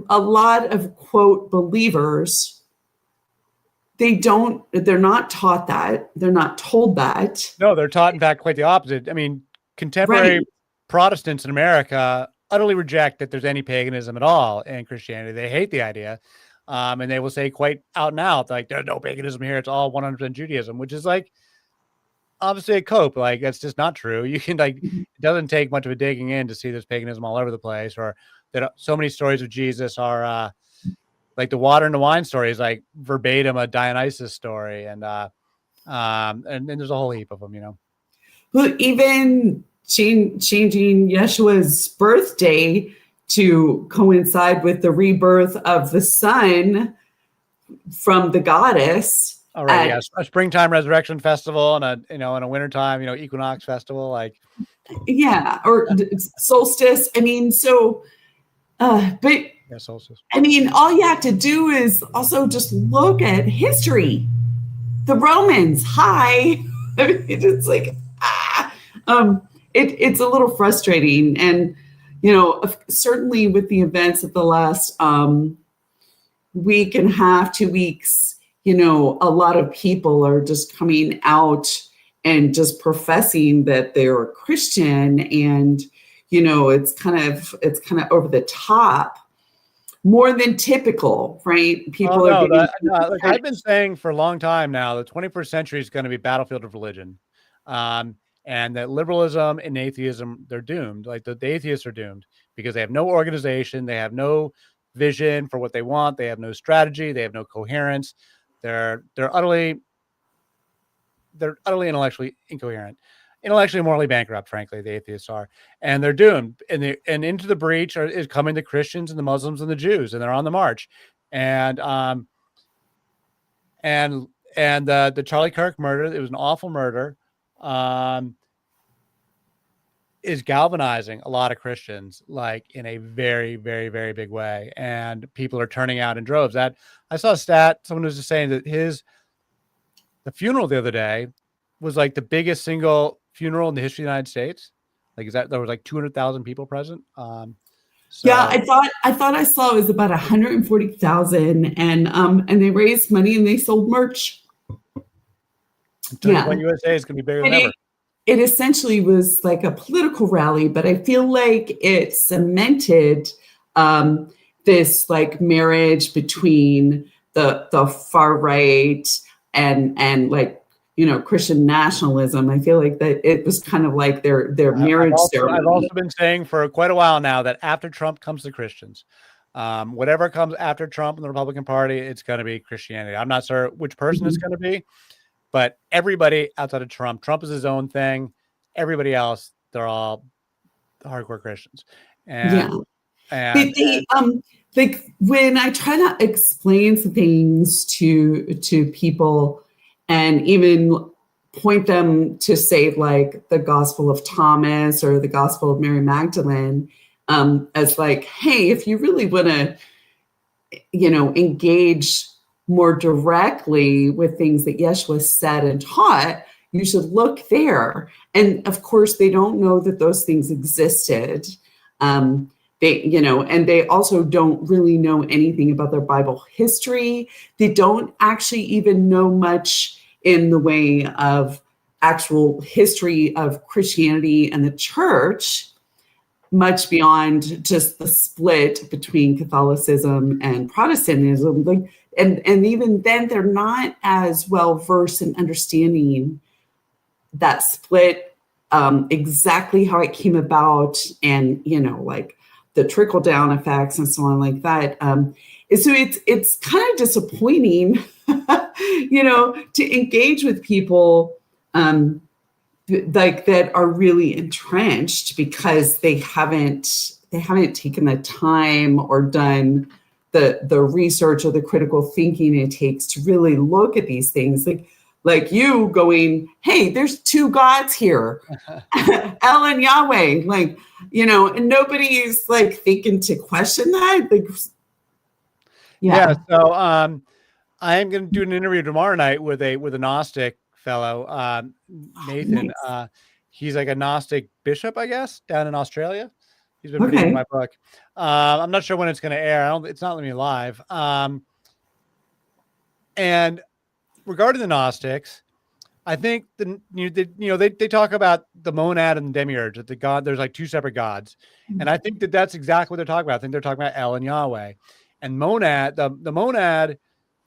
a lot of quote believers, they're not taught that. They're not told that. No, they're taught, in fact, quite the opposite. I mean, contemporary Protestants in America utterly reject that there's any paganism at all in Christianity. They hate the idea. And they will say quite out and out, like, there's no paganism here. It's all 100% Judaism, which is like, obviously a cope. Like, that's just not true. You can it doesn't take much of a digging in to see there's paganism all over the place, or that so many stories of Jesus are, like the water and the wine story is like verbatim a Dionysus story. And there's a whole heap of them, Well, even changing Yeshua's birthday to coincide with the rebirth of the sun from the goddess. All right. A springtime resurrection festival and a wintertime, equinox festival, like. Yeah. Or solstice. I mean, so, but solstice. I mean, all you have to do is also just look at history. The Romans, hi. I mean, it's like, it's a little frustrating. And, certainly with the events of the last week and a half, 2 weeks, a lot of people are just coming out and just professing that they're a Christian, and, it's kind of over the top, more than typical, right? People like I've been saying for a long time now, the 21st century is going to be a battlefield of religion. and that liberalism and atheism, they're doomed. Like the atheists are doomed because they have no organization, they have no vision for what they want, they have no strategy, they have no coherence. They're utterly intellectually incoherent, intellectually and morally bankrupt. Frankly, the atheists are, and they're doomed. And into the breach is coming the Christians and the Muslims and the Jews, and they're on the march. And the Charlie Kirk murder, it was an awful murder, is galvanizing a lot of Christians, like in a very, very, very big way. And people are turning out in droves. That I saw a stat, someone was just saying that the funeral the other day was like the biggest single funeral in the history of the United States. Like, is that there was like 200,000 people present? So, yeah, I thought I saw it was about 140,000, and they raised money and they sold merch. One USA is going to be bigger than ever. It essentially was like a political rally, but I feel like it cemented this like marriage between the far right and like, you know, Christian nationalism. I feel like that it was kind of like their marriage ceremony. I've also been saying for quite a while now that after Trump comes the Christians. Whatever comes after Trump and the Republican Party, it's going to be Christianity. I'm not sure which person it's going to be, but everybody outside of Trump is his own thing. Everybody else, they're all hardcore Christians. And like when I try to explain some things to people and even point them to say like the Gospel of Thomas or the Gospel of Mary Magdalene, as like, hey, if you really want to, you know, engage more directly with things that Yeshua said and taught, you should look there. And of course, they don't know that those things existed. They, you know, and they also don't really know anything about their Bible history. They don't actually even know much in the way of actual history of Christianity and the church, much beyond just the split between Catholicism and Protestantism. Like, and even then, they're not as well versed in understanding that split, exactly how it came about, and you know, like the trickle down effects and so on, like that. So it's kind of disappointing, you know, to engage with people like that are really entrenched because they haven't taken the time or done the research or the critical thinking it takes to really look at these things. Like you going, hey, there's two gods here, El and Yahweh, like, you know, and nobody's like thinking to question that. Like, yeah. So I am going to do an interview tomorrow night with a Gnostic fellow, Nathan. Nice. He's like a Gnostic bishop, I guess, down in Australia. He's been reading my book. I'm not sure when it's going to air. It's not letting me live. And regarding the Gnostics, I think they talk about the monad and the demiurge, that the god, there's like two separate gods. And I think that's exactly what they're talking about. I think they're talking about El and Yahweh. And monad, the monad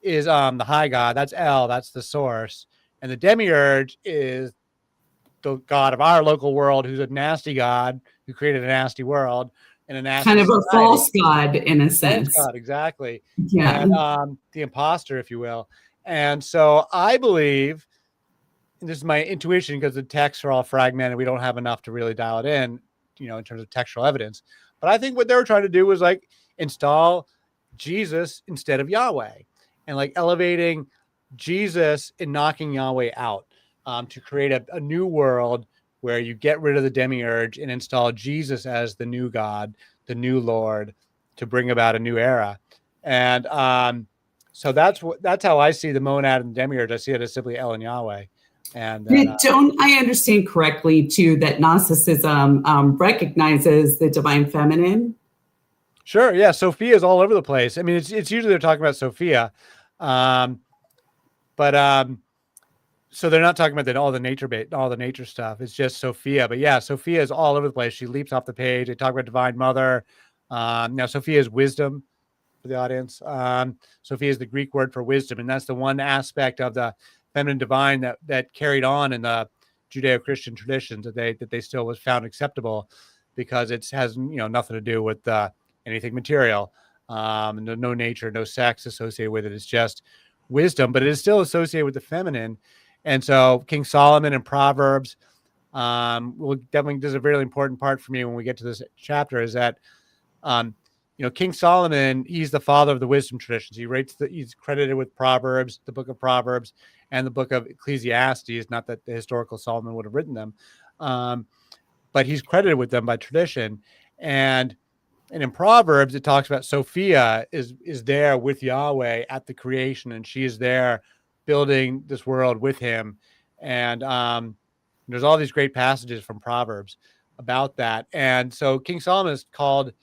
is the high god. That's El, that's the source. And the demiurge is the god of our local world, who's a nasty god who created a nasty world and a nasty kind of society. A false god in a sense. False god, exactly. Yeah. And, the imposter, if you will. And so I believe, and this is my intuition because the texts are all fragmented, we don't have enough to really dial it in, you know, in terms of textual evidence. But I think what they were trying to do was like install Jesus instead of Yahweh, and like elevating Jesus and knocking Yahweh out, to create a new world where you get rid of the demiurge and install Jesus as the new God, the new Lord, to bring about a new era. And so that's how I see the monad and the demiurge. I see it as simply El and Yahweh. And don't I understand correctly too that Gnosticism recognizes the divine feminine? Sure, yeah. Sophia is all over the place. I mean, it's usually they're talking about Sophia, but so they're not talking about all the nature stuff. It's just Sophia. But yeah, Sophia is all over the place. She leaps off the page. They talk about Divine Mother. Now Sophia is wisdom for the audience. Sophia is the Greek word for wisdom, and that's the one aspect of the feminine divine that carried on in the Judeo-Christian traditions that they still was found acceptable, because it has nothing to do with anything material, no nature, no sex associated with it. It's just wisdom, but it is still associated with the feminine. And so King Solomon in Proverbs, will definitely, this is a really important part for me when we get to this chapter, is that King Solomon, he's the father of the wisdom traditions. He's credited with Proverbs, the book of Proverbs, and the book of Ecclesiastes. Not that the historical Solomon would have written them, but he's credited with them by tradition. And in Proverbs, it talks about Sophia is there with Yahweh at the creation, and she is there building this world with him. And there's all these great passages from Proverbs about that. And so King Solomon is called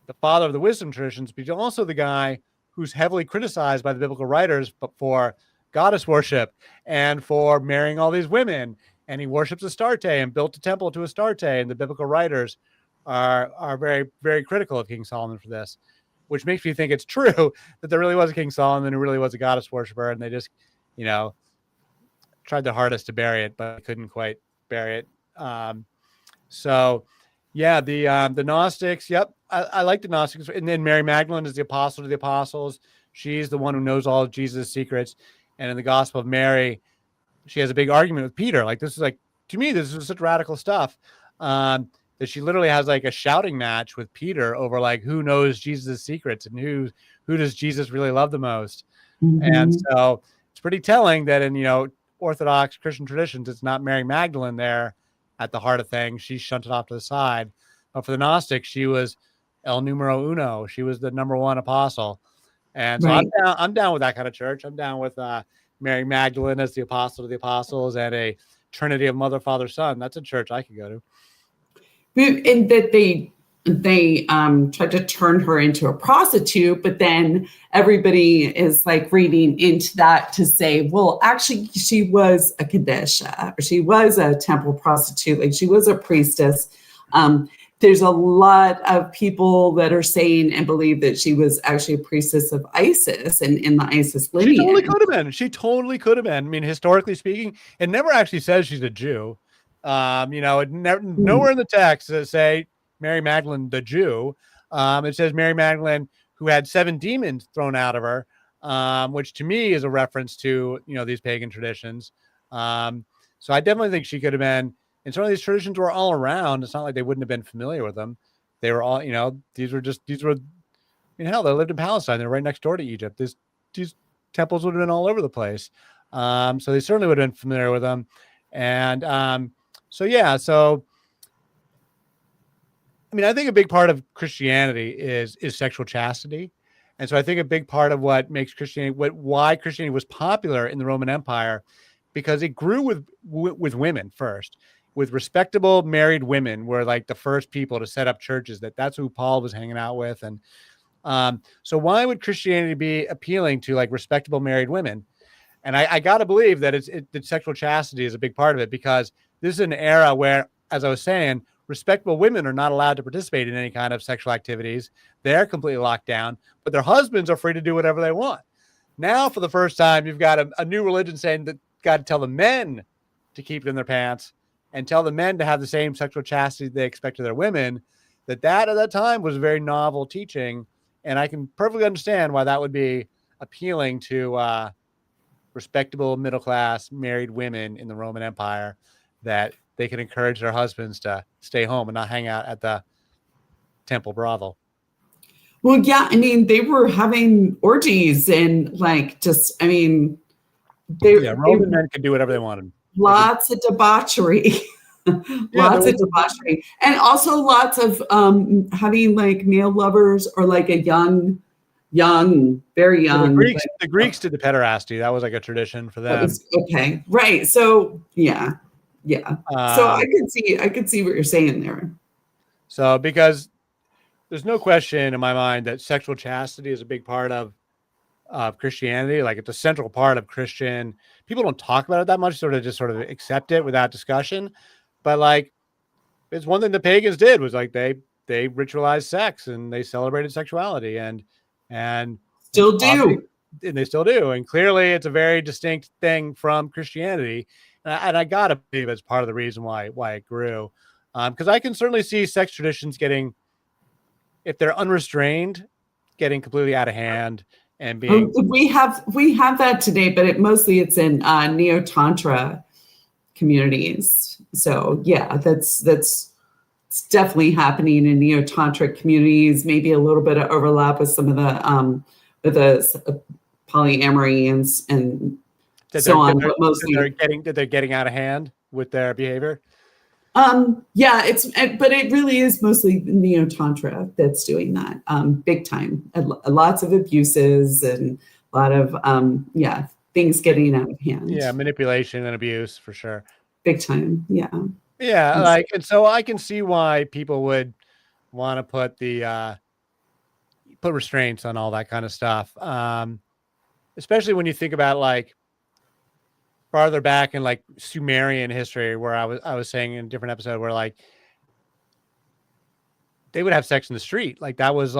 the father of the wisdom traditions, but he's also the guy who's heavily criticized by the biblical writers, but for goddess worship and for marrying all these women. And he worships Astarte and built a temple to Astarte. And the biblical writers are very, very critical of King Solomon for this, which makes me think it's true that there really was a King Solomon who really was a goddess worshiper, and they just, tried their hardest to bury it, but couldn't quite bury it. So yeah, the Gnostics. Yep. I like the Gnostics. And then Mary Magdalene is the apostle to the apostles. She's the one who knows all of Jesus' secrets. And in the Gospel of Mary, she has a big argument with Peter. Like, this is like, to me, this is such radical stuff, that she literally has like a shouting match with Peter over like who knows Jesus' secrets and who does Jesus really love the most. Mm-hmm. And so it's pretty telling that in, Orthodox Christian traditions, it's not Mary Magdalene there at the heart of things. She's shunted off to the side. But for the Gnostics, she was el numero uno. She was the number one apostle. And so right. I'm down with that kind of church. I'm down with Mary Magdalene as the apostle to the apostles and a Trinity of Mother, Father, Son. That's a church I could go to. And that they tried to turn her into a prostitute, but then everybody is like reading into that to say, well, actually, she was a Kadesha, or she was a temple prostitute, like she was a priestess. There's a lot of people that are saying and believe that she was actually a priestess of Isis and in the Isis lineage. She totally could have been. I mean, historically speaking, it never actually says she's a Jew. It never, nowhere in the text does it say Mary Magdalene, the Jew. It says Mary Magdalene, who had 7 demons thrown out of her, which to me is a reference to, these pagan traditions. So I definitely think she could have been, and some of these traditions were all around. It's not like they wouldn't have been familiar with them. They were all, these were, hell, they lived in Palestine. They're right next door to Egypt. These temples would have been all over the place. So they certainly would have been familiar with them. And so I think a big part of Christianity is sexual chastity. And so I think a big part of what makes why Christianity was popular in the Roman Empire, because it grew with women first, with respectable married women were like the first people to set up churches. That's who Paul was hanging out with. And so why would Christianity be appealing to like respectable married women? And I got to believe that that sexual chastity is a big part of it, because this is an era where, as I was saying, respectable women are not allowed to participate in any kind of sexual activities. They're completely locked down, but their husbands are free to do whatever they want. Now, for the first time, you've got a new religion saying that God to tell the men to keep it in their pants and tell the men to have the same sexual chastity they expect of their women. That at that time was a very novel teaching. And I can perfectly understand why that would be appealing to respectable middle-class married women in the Roman Empire, that they can encourage their husbands to stay home and not hang out at the temple brothel. Well, yeah, they were having orgies and Roman men could do whatever they wanted. Lots of debauchery. Lots of debauchery. And also lots of having like male lovers, or like a young, very young. The Greeks did the pederasty. That was like a tradition for them. Okay. Right. So yeah. So I could see what you're saying there. So, because there's no question in my mind that sexual chastity is a big part of Christianity. Like, it's a central part of Christian. People don't talk about it that much, sort of accept it without discussion. But like, it's one thing the pagans did, was like they ritualized sex and they celebrated sexuality and still do. And they still do. And clearly it's a very distinct thing from Christianity. And I gotta believe it's part of the reason why it grew. Because I can certainly see sex traditions getting, if they're unrestrained, getting completely out of hand and being. We have that today, but it's in neo tantra communities. So yeah, that's it's definitely happening in neo tantric communities. Maybe a little bit of overlap with some of the polyamory and so on, but mostly they're getting out of hand with their behavior. Yeah, but it really is mostly neo tantra that's doing that, big time. Lots of abuses and a lot of things getting out of hand. Yeah, manipulation and abuse for sure. Big time. Yeah. Yeah, and so I can see why people would want to put restraints on all that kind of stuff. Especially when you think about like farther back in like Sumerian history, where I was saying in a different episode where like they would have sex in the street. Like that was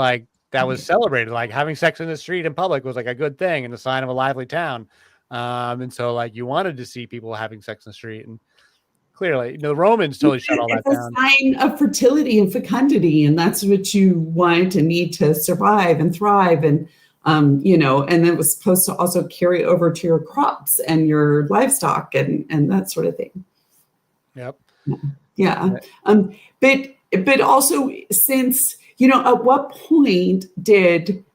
celebrated. Like having sex in the street in public was like a good thing and the sign of a lively town. And so like you wanted to see people having sex in the street, and clearly the Romans totally shut all that down. It's a sign of fertility and fecundity, and that's what you want and need to survive and thrive. And and it was supposed to also carry over to your crops and your livestock and that sort of thing. Yep. Yeah. But also, since, at what point did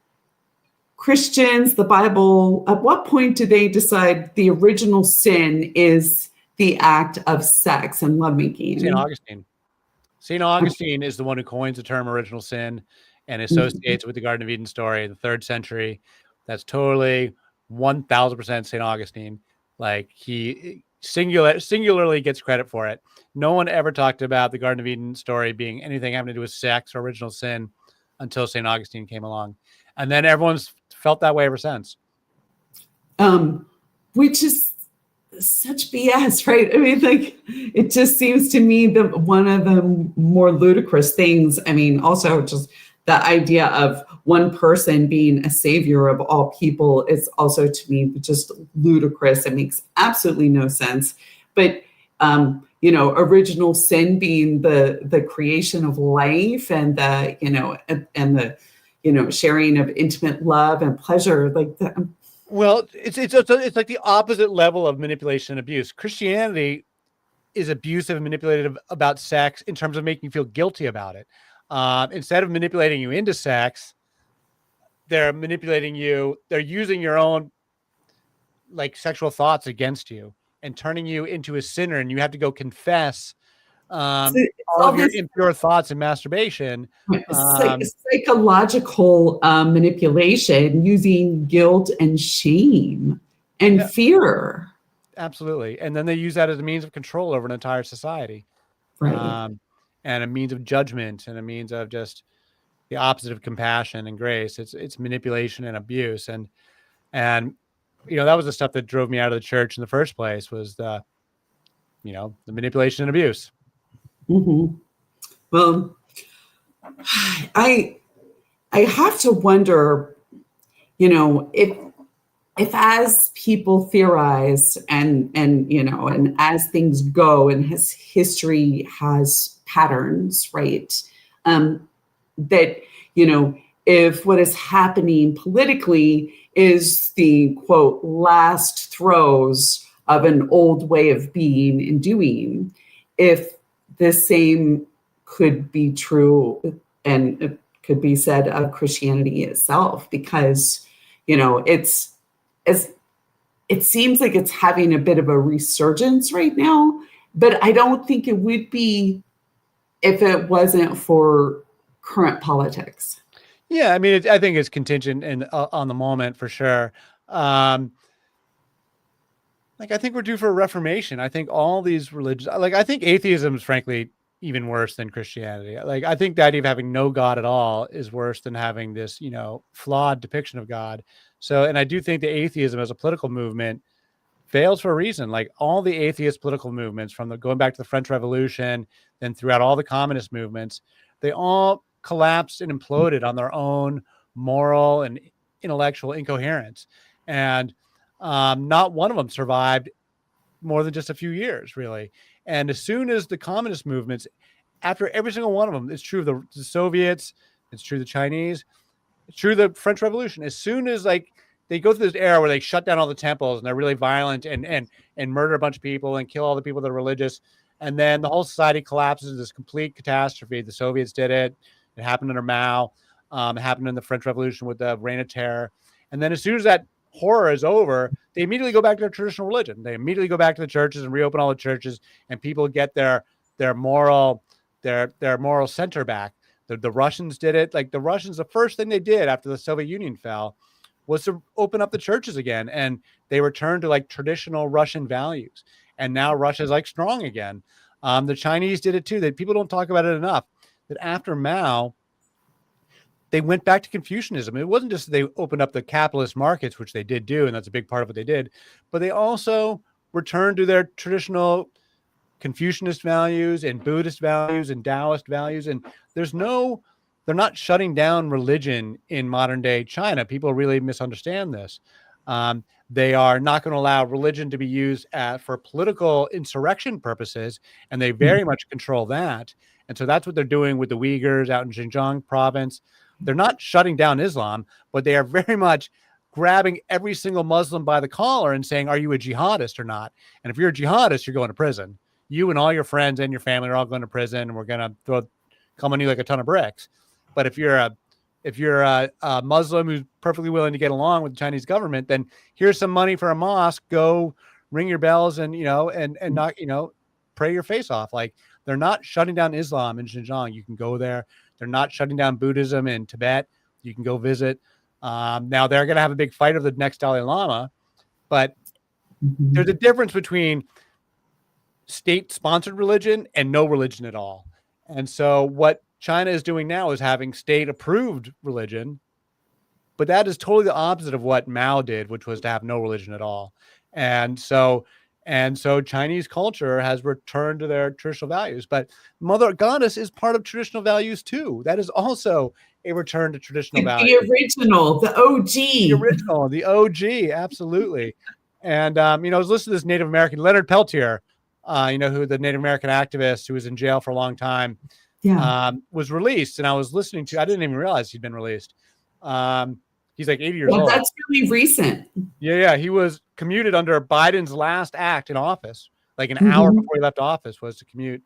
Christians, the Bible, at what point do they decide the original sin is the act of sex and lovemaking? St. Augustine. St. Augustine is the one who coins the term original sin and associates it with the Garden of Eden story, the 3rd century. That's totally 1000% St. Augustine. Like he singularly gets credit for it. No one ever talked about the Garden of Eden story being anything having to do with sex or original sin until St. Augustine came along. And then everyone's felt that way ever since. Which is such BS, right? I mean, like, it just seems to me that one of the more ludicrous things, I mean, also just the idea of one person being a savior of all people is also, to me, just ludicrous. It makes absolutely no sense. But, original sin being the creation of life and the sharing of intimate love and pleasure, like that. Well, it's like the opposite level of manipulation and abuse. Christianity is abusive and manipulative about sex in terms of making you feel guilty about it. Instead of manipulating you into sex, they're manipulating you. They're using your own like sexual thoughts against you and turning you into a sinner, and you have to go confess all of your impure thoughts and masturbation. Psychological manipulation using guilt and shame and fear. Absolutely. And then they use that as a means of control over an entire society. Right. And a means of judgment and a means of just the opposite of compassion and grace. It's manipulation and abuse. And that was the stuff that drove me out of the church in the first place, was the manipulation and abuse. Mm-hmm. Well, I have to wonder, if as people theorize and as things go and history has patterns, right? That, if what is happening politically is the quote last throes of an old way of being and doing, if the same could be true and it could be said of Christianity itself, because, it seems like it's having a bit of a resurgence right now, but I don't think it would be if it wasn't for current politics. Yeah, I mean, I think it's contingent and on the moment for sure. I think we're due for a reformation. I think all these religions, I think atheism is frankly even worse than Christianity. I think the idea of having no God at all is worse than having this, flawed depiction of God. So, and I do think the atheism as a political movement fails for a reason. Like all the atheist political movements, from going back to the French Revolution, then throughout all the communist movements, they all collapsed and imploded on their own moral and intellectual incoherence. And not one of them survived more than just a few years, really. And as soon as the communist movements, after every single one of them, it's true of the Soviets, it's true of the Chinese, it's true of the French Revolution. As soon as like they go through this era where they shut down all the temples and they're really violent and murder a bunch of people and kill all the people that are religious, and then the whole society collapses into this complete catastrophe. The Soviets did it. It happened under Mao. It happened in the French Revolution with the Reign of Terror. And then as soon as that horror is over, they immediately go back to their traditional religion. They immediately go back to the churches and reopen all the churches, and people get their moral center back. The Russians did it. Like the Russians, the first thing they did after the Soviet Union fell was to open up the churches again, and they returned to like traditional Russian values. And now Russia's like strong again. The Chinese did it too. That people don't talk about it enough. That after Mao, they went back to Confucianism. It wasn't just they opened up the capitalist markets, which they did do, and that's a big part of what they did, but they also returned to their traditional Confucianist values and Buddhist values and Taoist values. And they're not shutting down religion in modern day China. People really misunderstand this. They are not going to allow religion to be used for political insurrection purposes, and they very much control that. And so that's what they're doing with the Uyghurs out in Xinjiang province. They're not shutting down Islam, but they are very much grabbing every single Muslim by the collar and saying, are you a jihadist or not? And if you're a jihadist, you're going to prison. You and all your friends and your family are all going to prison, and we're going to come on you like a ton of bricks. But if you're a Muslim who's perfectly willing to get along with the Chinese government, then here's some money for a mosque. Go ring your bells and not pray your face off. Like, they're not shutting down Islam in Xinjiang. You can go there. They're not shutting down Buddhism in Tibet. You can go visit. Now they're going to have a big fight over the next Dalai Lama, but there's a difference between state-sponsored religion and no religion at all. And so what China is doing now is having state-approved religion, but that is totally the opposite of what Mao did, which was to have no religion at all. And so Chinese culture has returned to their traditional values, but Mother Goddess is part of traditional values too. That is also a return to traditional values. The original, the OG. The OG, absolutely. And, I was listening to this Native American, Leonard Peltier, who the Native American activist who was in jail for a long time, was released. And I was listening to, I didn't even realize he'd been released. He's like 80 years old. That's really recent. Yeah. He was commuted under Biden's last act in office, like an hour before he left office, was to commute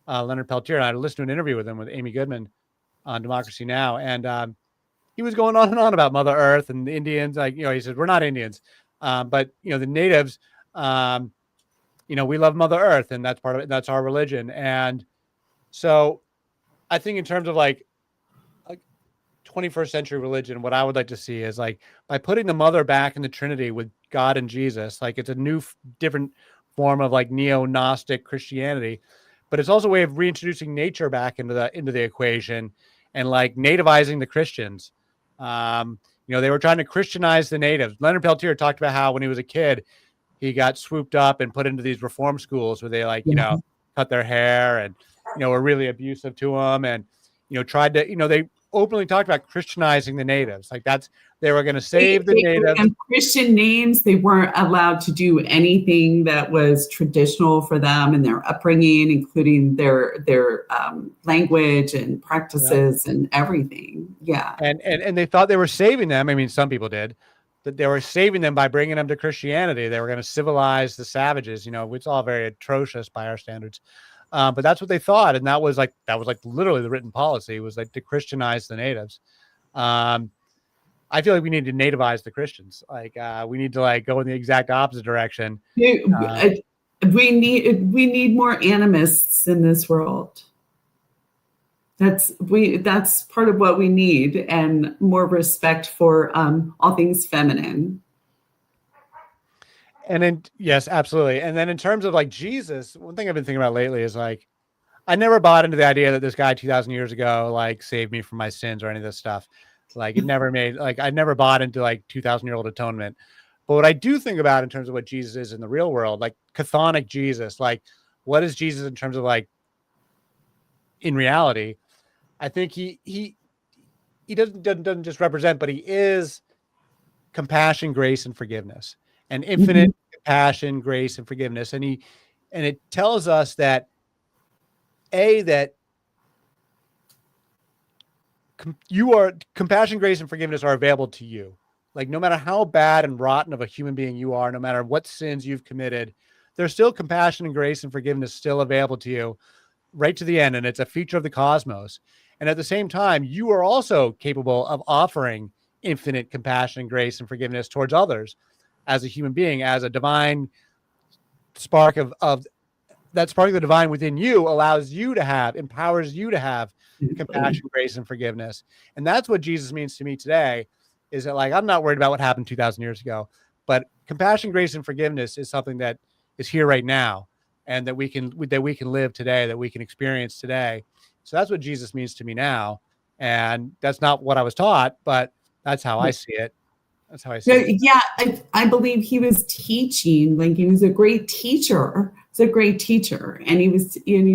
Leonard Peltier. And I listened to an interview with him with Amy Goodman on Democracy Now! And he was going on and on about Mother Earth and the Indians. Like, he said, we're not Indians, but the natives, we love Mother Earth, and that's part of it. That's our religion. And so I think in terms of like 21st century religion, what I would like to see is like by putting the mother back in the Trinity with God and Jesus, like it's a new, different form of like neo-Gnostic Christianity, but it's also a way of reintroducing nature back into the equation and like nativizing the Christians. They were trying to Christianize the natives. Leonard Peltier talked about how when he was a kid, he got swooped up and put into these reform schools where they cut their hair and, were really abusive to him and, tried to, they openly talked about Christianizing the natives. Like they were going to save the natives. And Christian names, they weren't allowed to do anything that was traditional for them and their upbringing, including their language and practices and everything. Yeah. And they thought they were saving them. I mean, some people did. That they were saving them by bringing them to Christianity. They were going to civilize the savages, it's all very atrocious by our standards. But that's what they thought. And that was like literally the written policy, was like to Christianize the natives. I feel like we need to nativize the Christians. Like we need to like go in the exact opposite direction. We need more animists in this world. That's part of what we need, and more respect for all things feminine. And then, yes, absolutely. And then in terms of like Jesus, one thing I've been thinking about lately is like, I never bought into the idea that this guy 2000 years ago, like saved me from my sins or any of this stuff. Like it never made, like I never bought into like 2000-year-old atonement. But what I do think about in terms of what Jesus is in the real world, like chthonic Jesus, like what is Jesus in terms of like in reality? I think he doesn't just represent, but he is compassion, grace, and forgiveness, and infinite compassion, grace, and forgiveness. And it tells us that that compassion, grace, and forgiveness are available to you. Like, no matter how bad and rotten of a human being you are, no matter what sins you've committed, there's still compassion and grace and forgiveness still available to you right to the end. And it's a feature of the cosmos. And at the same time, you are also capable of offering infinite compassion, grace, and forgiveness towards others as a human being, as a divine spark of that spark of the divine within you empowers you to have compassion, grace, and forgiveness. And that's what Jesus means to me today, is that, like, I'm not worried about what happened 2,000 years ago, but compassion, grace, and forgiveness is something that is here right now, and that we can live today, that we can experience today. So that's what Jesus means to me now. And that's not what I was taught, but that's how I see it. That's how I see it. Yeah, I believe he was teaching, like, he was a great teacher. He's a great teacher. And he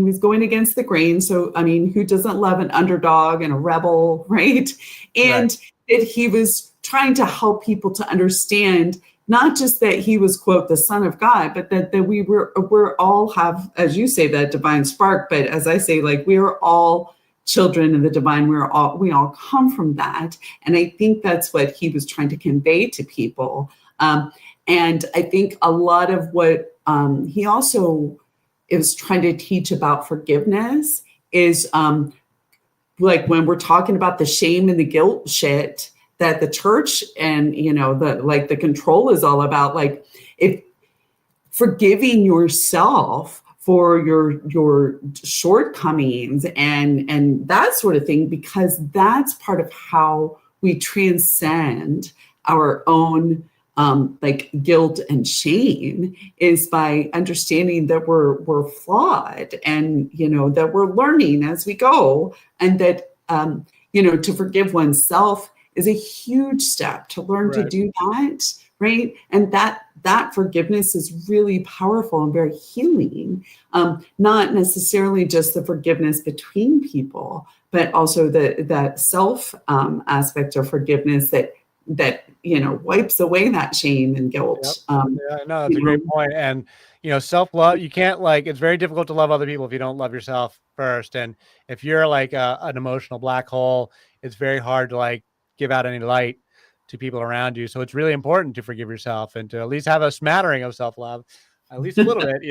was going against the grain. So, I mean, who doesn't love an underdog and a rebel, right? And that he was trying to help people to understand not just that he was, quote, the Son of God, but that we're all have, as you say, that divine spark. But as I say, like, we are all children of the divine. We all come from that. And I think that's what he was trying to convey to people. And I think a lot of what he also is trying to teach about forgiveness is like, when we're talking about the shame and the guilt shit that the church and, the control is all about, like, if forgiving yourself for your shortcomings and that sort of thing, because that's part of how we transcend our own guilt and shame, is by understanding that we're flawed, and that we're learning as we go, and that to forgive oneself is a huge step to learn to do that, right? And that forgiveness is really powerful and very healing. Not necessarily just the forgiveness between people, but also that self aspect of forgiveness that wipes away that shame and guilt. That's a great point. And self-love, you can't, it's very difficult to love other people if you don't love yourself first. And if you're like an emotional black hole, it's very hard to give out any light to people around you. So it's really important to forgive yourself and to at least have a smattering of self-love, at least a little bit,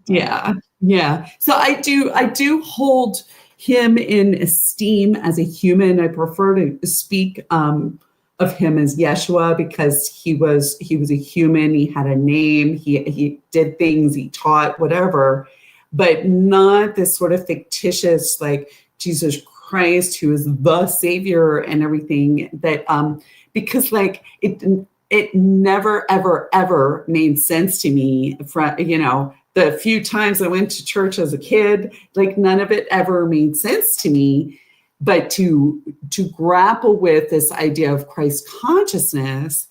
Yeah. So I do hold him in esteem as a human. I prefer to speak of him as Yeshua, because he was a human. He had a name. He did things. He taught, whatever, but not this sort of fictitious, like, Jesus Christ, who is the savior and everything, that because it never ever made sense to me from the few times I went to church as a kid. None of it ever made sense to me. But to grapple with this idea of Christ consciousness,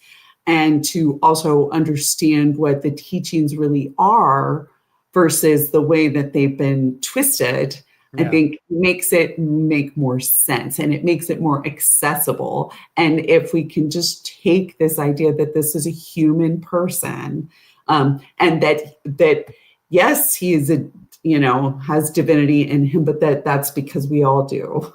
and to also understand what the teachings really are versus the way that they've been twisted, I think makes it make more sense, and it makes it more accessible. And if we can just take this idea that this is a human person, and that yes, he is has divinity in him, but that's because we all do.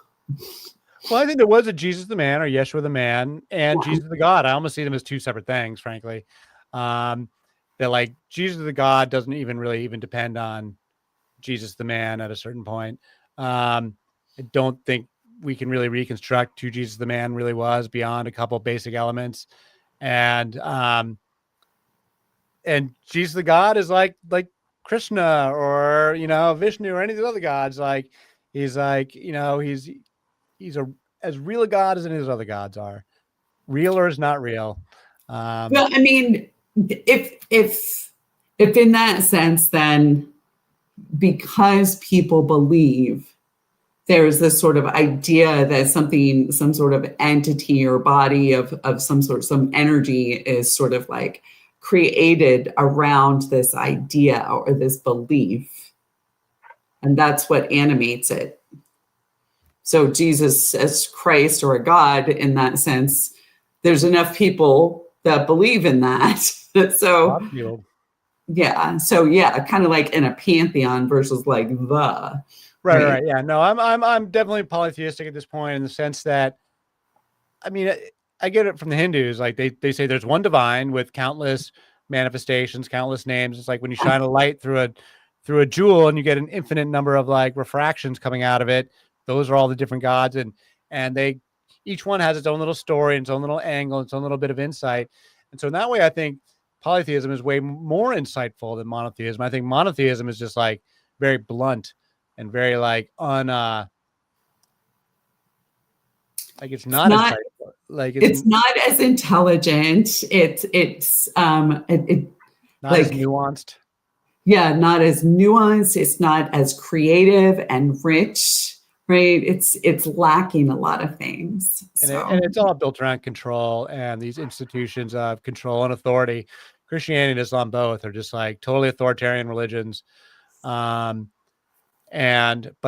Well, I think there was a Jesus the man, or Yeshua the man, and Jesus the God. I almost see them as two separate things, frankly. That Jesus the God doesn't even depend on Jesus the man at a certain point. I don't think we can really reconstruct who Jesus the man really was beyond a couple basic elements. And Jesus the God is like Krishna or Vishnu or any of the other gods. He's as real a God as any of those other gods are. Real or is not real. Well, I mean, if in that sense, then because people believe there's this sort of idea that some sort of entity or body of some energy is sort of created around this idea or this belief. And that's what animates it. So Jesus as Christ or a God, in that sense, there's enough people that believe in that So Lots of people. yeah, so yeah, kind of like in a pantheon versus like the Right. Yeah. No, I'm definitely polytheistic at this point in the sense that, I mean, I get it from the Hindus. Like they say there's one divine with countless manifestations, countless names. It's like when you shine a light through a jewel and you get an infinite number of like refractions coming out of it. Those are all the different gods, and they each one has its own little story and its own little angle, its own little bit of insight. And so in that way, I think polytheism is way more insightful than monotheism. I think monotheism is just like very blunt and very like like it's not insightful. Like it's not as intelligent. It's not like, as nuanced. Yeah, not as nuanced. It's not as creative and rich, right? It's lacking a lot of things. And it's all built around control and these institutions of control and authority. Christianity and Islam both are just like totally authoritarian religions. But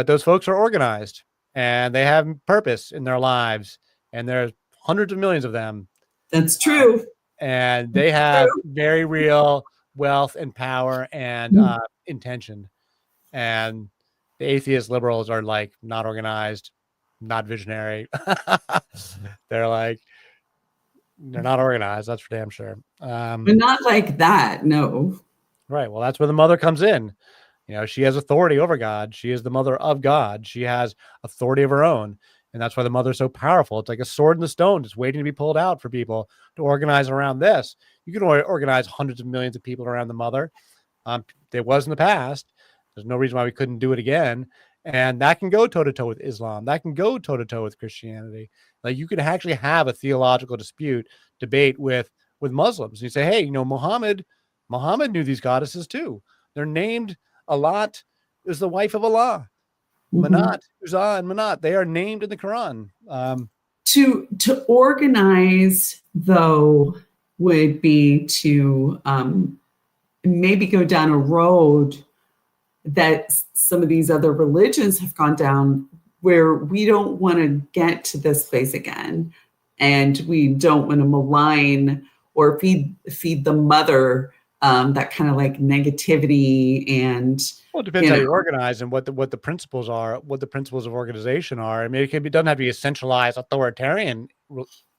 those folks are organized and they have purpose in their lives. And there's hundreds of millions of them. That's true. And they have very real wealth and power and intention. And the atheist liberals are like not organized, not visionary. They're not organized. That's for damn sure. But not like that. No. Right. Well, that's where the mother comes in. You know, she has authority over God. She is the mother of God. She has authority of her own. And that's why the mother's so powerful. It's like a sword in the stone, just waiting to be pulled out for people to organize around this. You can organize hundreds of millions of people around the mother. There was in the past. There's no reason why we couldn't do it again. And that can go toe to toe with Islam. That can go toe to toe with Christianity. Like you could actually have a theological debate with Muslims. And you say, hey, you know, Muhammad knew these goddesses too. They're named. Alat is the wife of Allah. Manat, Uzza, and Manat. They are named in the Quran. To organize, though, would be to maybe go down a road that some of these other religions have gone down, where we don't want to get to this place again, and we don't want to malign or feed the mother that kind of like negativity. And well, it depends how you organize and what the principles are, what the principles of organization are. I mean, it doesn't have to be a centralized authoritarian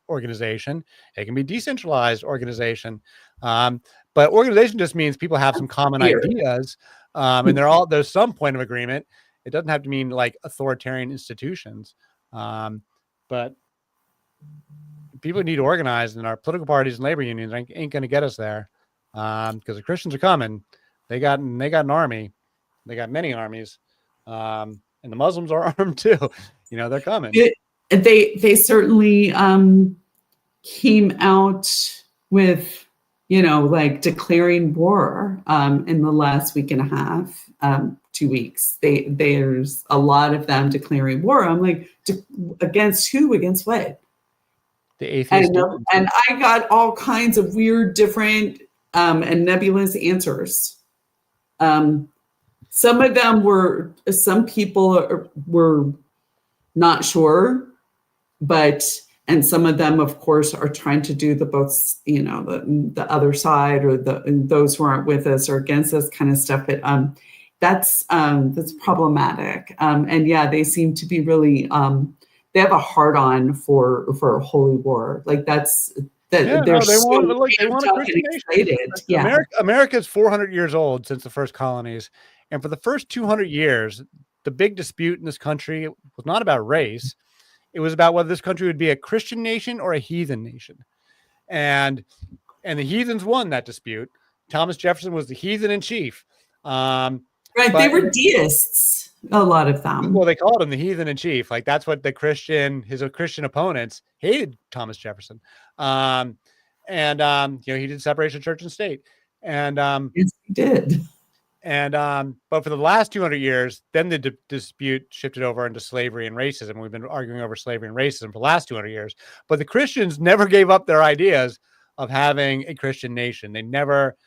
organization. It can be decentralized organization. But organization just means people have some common ideas, and there's some point of agreement. It doesn't have to mean like authoritarian institutions, but people need to organize, and our political parties and labor unions ain't going to get us there. Because the Christians are coming. They got an army. They got many armies. And the Muslims are armed too. You know, they're coming. They certainly came out with, you know, like declaring war in the last week and a half, 2 weeks. There's a lot of them declaring war. I'm like, against who? Against what? The atheists. And I got all kinds of weird, different and nebulous answers. Some of them some people were not sure, and some of them, of course, are trying to do the both, you know, the other side or those who aren't with us or against us kind of stuff. But that's problematic. And yeah, they seem to be really, they have a hard on for holy war. Like they want a Christian nation. Yeah. America is 400 years old since the first colonies. And for the first 200 years, the big dispute in this country was not about race. It was about whether this country would be a Christian nation or a heathen nation. And the heathens won that dispute. Thomas Jefferson was the heathen in chief. Right. They were deists, a lot of them. Well, they called him the heathen in chief. Like that's what his Christian opponents hated Thomas Jefferson. You know, he did separation of church and state. And yes, he did. And but for the last 200 years, then the dispute shifted over into slavery and racism. We've been arguing over slavery and racism for the last 200 years. But the Christians never gave up their ideas of having a Christian nation. They never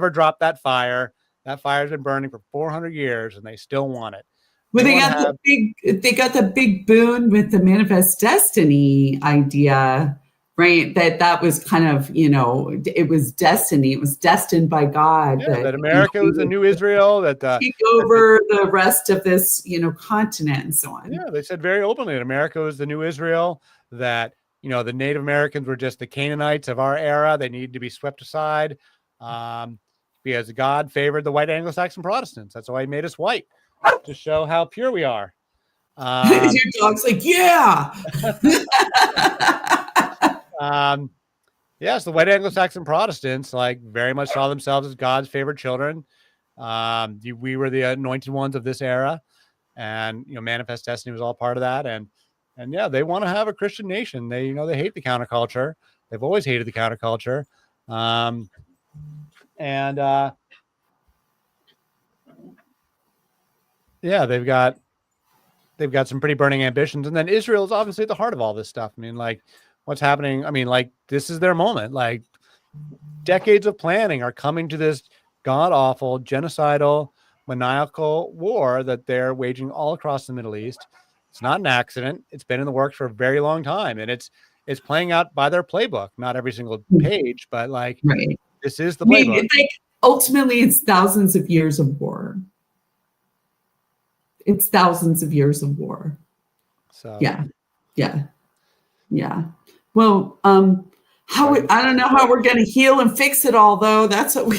dropped that fire. That fire's been burning for 400 years, and they still want it. Well, they got the big boon with the manifest destiny idea right? That was kind of, it was destiny. It was destined by God that America was the new Israel, that take over the rest of this, continent and so on. Yeah, they said very openly that America was the new Israel, that, the Native Americans were just the Canaanites of our era. They needed to be swept aside because God favored the white Anglo-Saxon Protestants. That's why he made us white, to show how pure we are. Your dog's like, yeah. Yes, the white Anglo-Saxon Protestants very much saw themselves as God's favored children. We were the anointed ones of this era, and Manifest Destiny was all part of that. And yeah, they want to have a Christian nation. They they hate the counterculture. They've always hated the counterculture. Yeah, they've got some pretty burning ambitions. And then Israel is obviously at the heart of all this stuff. I mean, what's happening? I mean, this is their moment. Decades of planning are coming to this god-awful, genocidal, maniacal war that they're waging all across the Middle East. It's not an accident. It's been in the works for a very long time, and it's playing out by their playbook. Not every single page, but right. This is the playbook. Ultimately, it's thousands of years of war. It's thousands of years of war. So yeah. Well, I don't know how we're going to heal and fix it all, though. That's what we.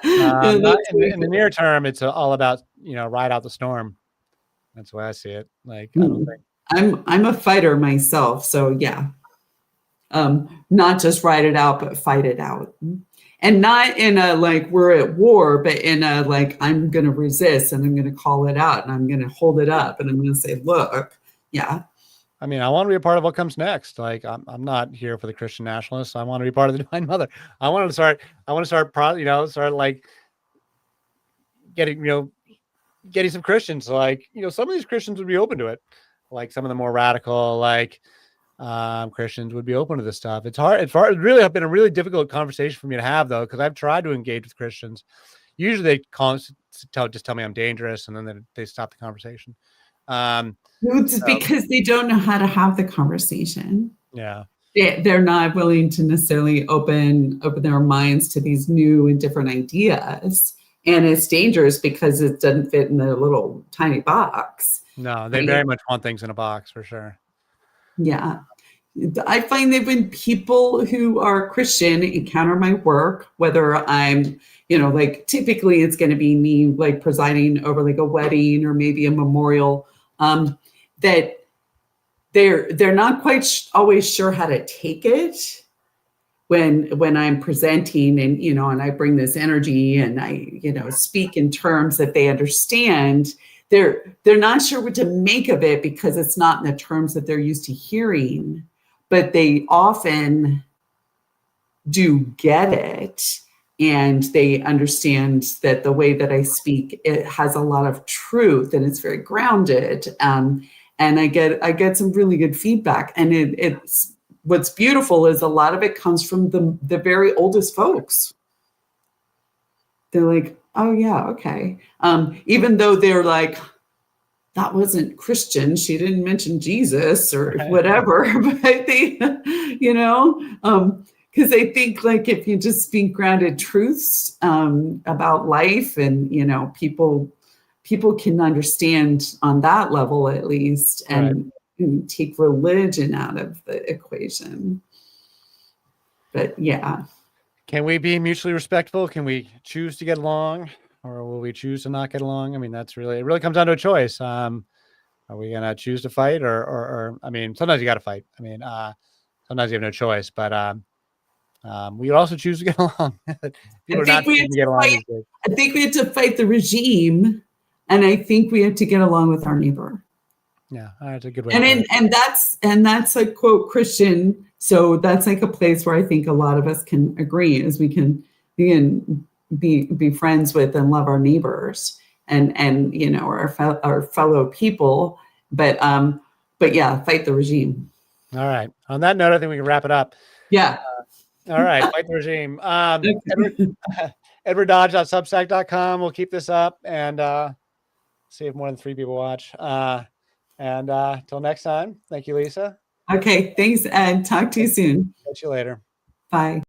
In the near term, it's all about ride out the storm. That's the way I see it. I don't think I'm a fighter myself, so yeah. Not just ride it out, but fight it out, and not in a we're at war, but in a I'm going to resist and I'm going to call it out and I'm going to hold it up and I'm going to say, look, yeah. I mean, I want to be a part of what comes next. I'm not here for the Christian nationalists. I want to be part of the Divine Mother. I want to start getting some Christians. Some of these Christians would be open to it. Some of the more radical, Christians would be open to this stuff. It's hard. It's really been a really difficult conversation for me to have, though, because I've tried to engage with Christians. Usually they just tell me I'm dangerous, and then they stop the conversation. It's because they don't know how to have the conversation. Yeah. They're not willing to necessarily open their minds to these new and different ideas. And it's dangerous because it doesn't fit in their little tiny box. No, they very much want things in a box, for sure. Yeah. I find that when people who are Christian encounter my work, whether I'm, typically it's going to be me presiding over a wedding or maybe a memorial, that they're not quite always sure how to take it when I'm presenting and, and I bring this energy and I, speak in terms that they understand. They're not sure what to make of it because it's not in the terms that they're used to hearing, but they often do get it. And they understand that the way that I speak, it has a lot of truth and it's very grounded. And I get some really good feedback. And it's what's beautiful is a lot of it comes from the very oldest folks. They're like, oh yeah, okay. Even though they're that wasn't Christian. She didn't mention Jesus or whatever, but they, because they think if you just speak grounded truths about life and, people can understand on that level at least and take religion out of the equation. But yeah. Can we be mutually respectful? Can we choose to get along? Or will we choose to not get along? I mean, it really comes down to a choice. Are we going to choose to fight or I mean, sometimes you got to fight. I mean, sometimes you have no choice, but we also choose to get along. People are not choosing to get along these days. I think we have to fight the regime, and I think we have to get along with our neighbor. Yeah, that's a good way. And that's a quote Christian. So that's a place where I think a lot of us can agree is we can be friends with and love our neighbors and our fellow people, but yeah, fight the regime. All right. On that note, I think we can wrap it up. Yeah. All right. Fight the regime. edwarddodge.substack.com. We'll keep this up and see if more than 3 people watch. And till next time, thank you, Lisa. Okay, thanks, Ed. Talk to you soon. Catch you later. Bye.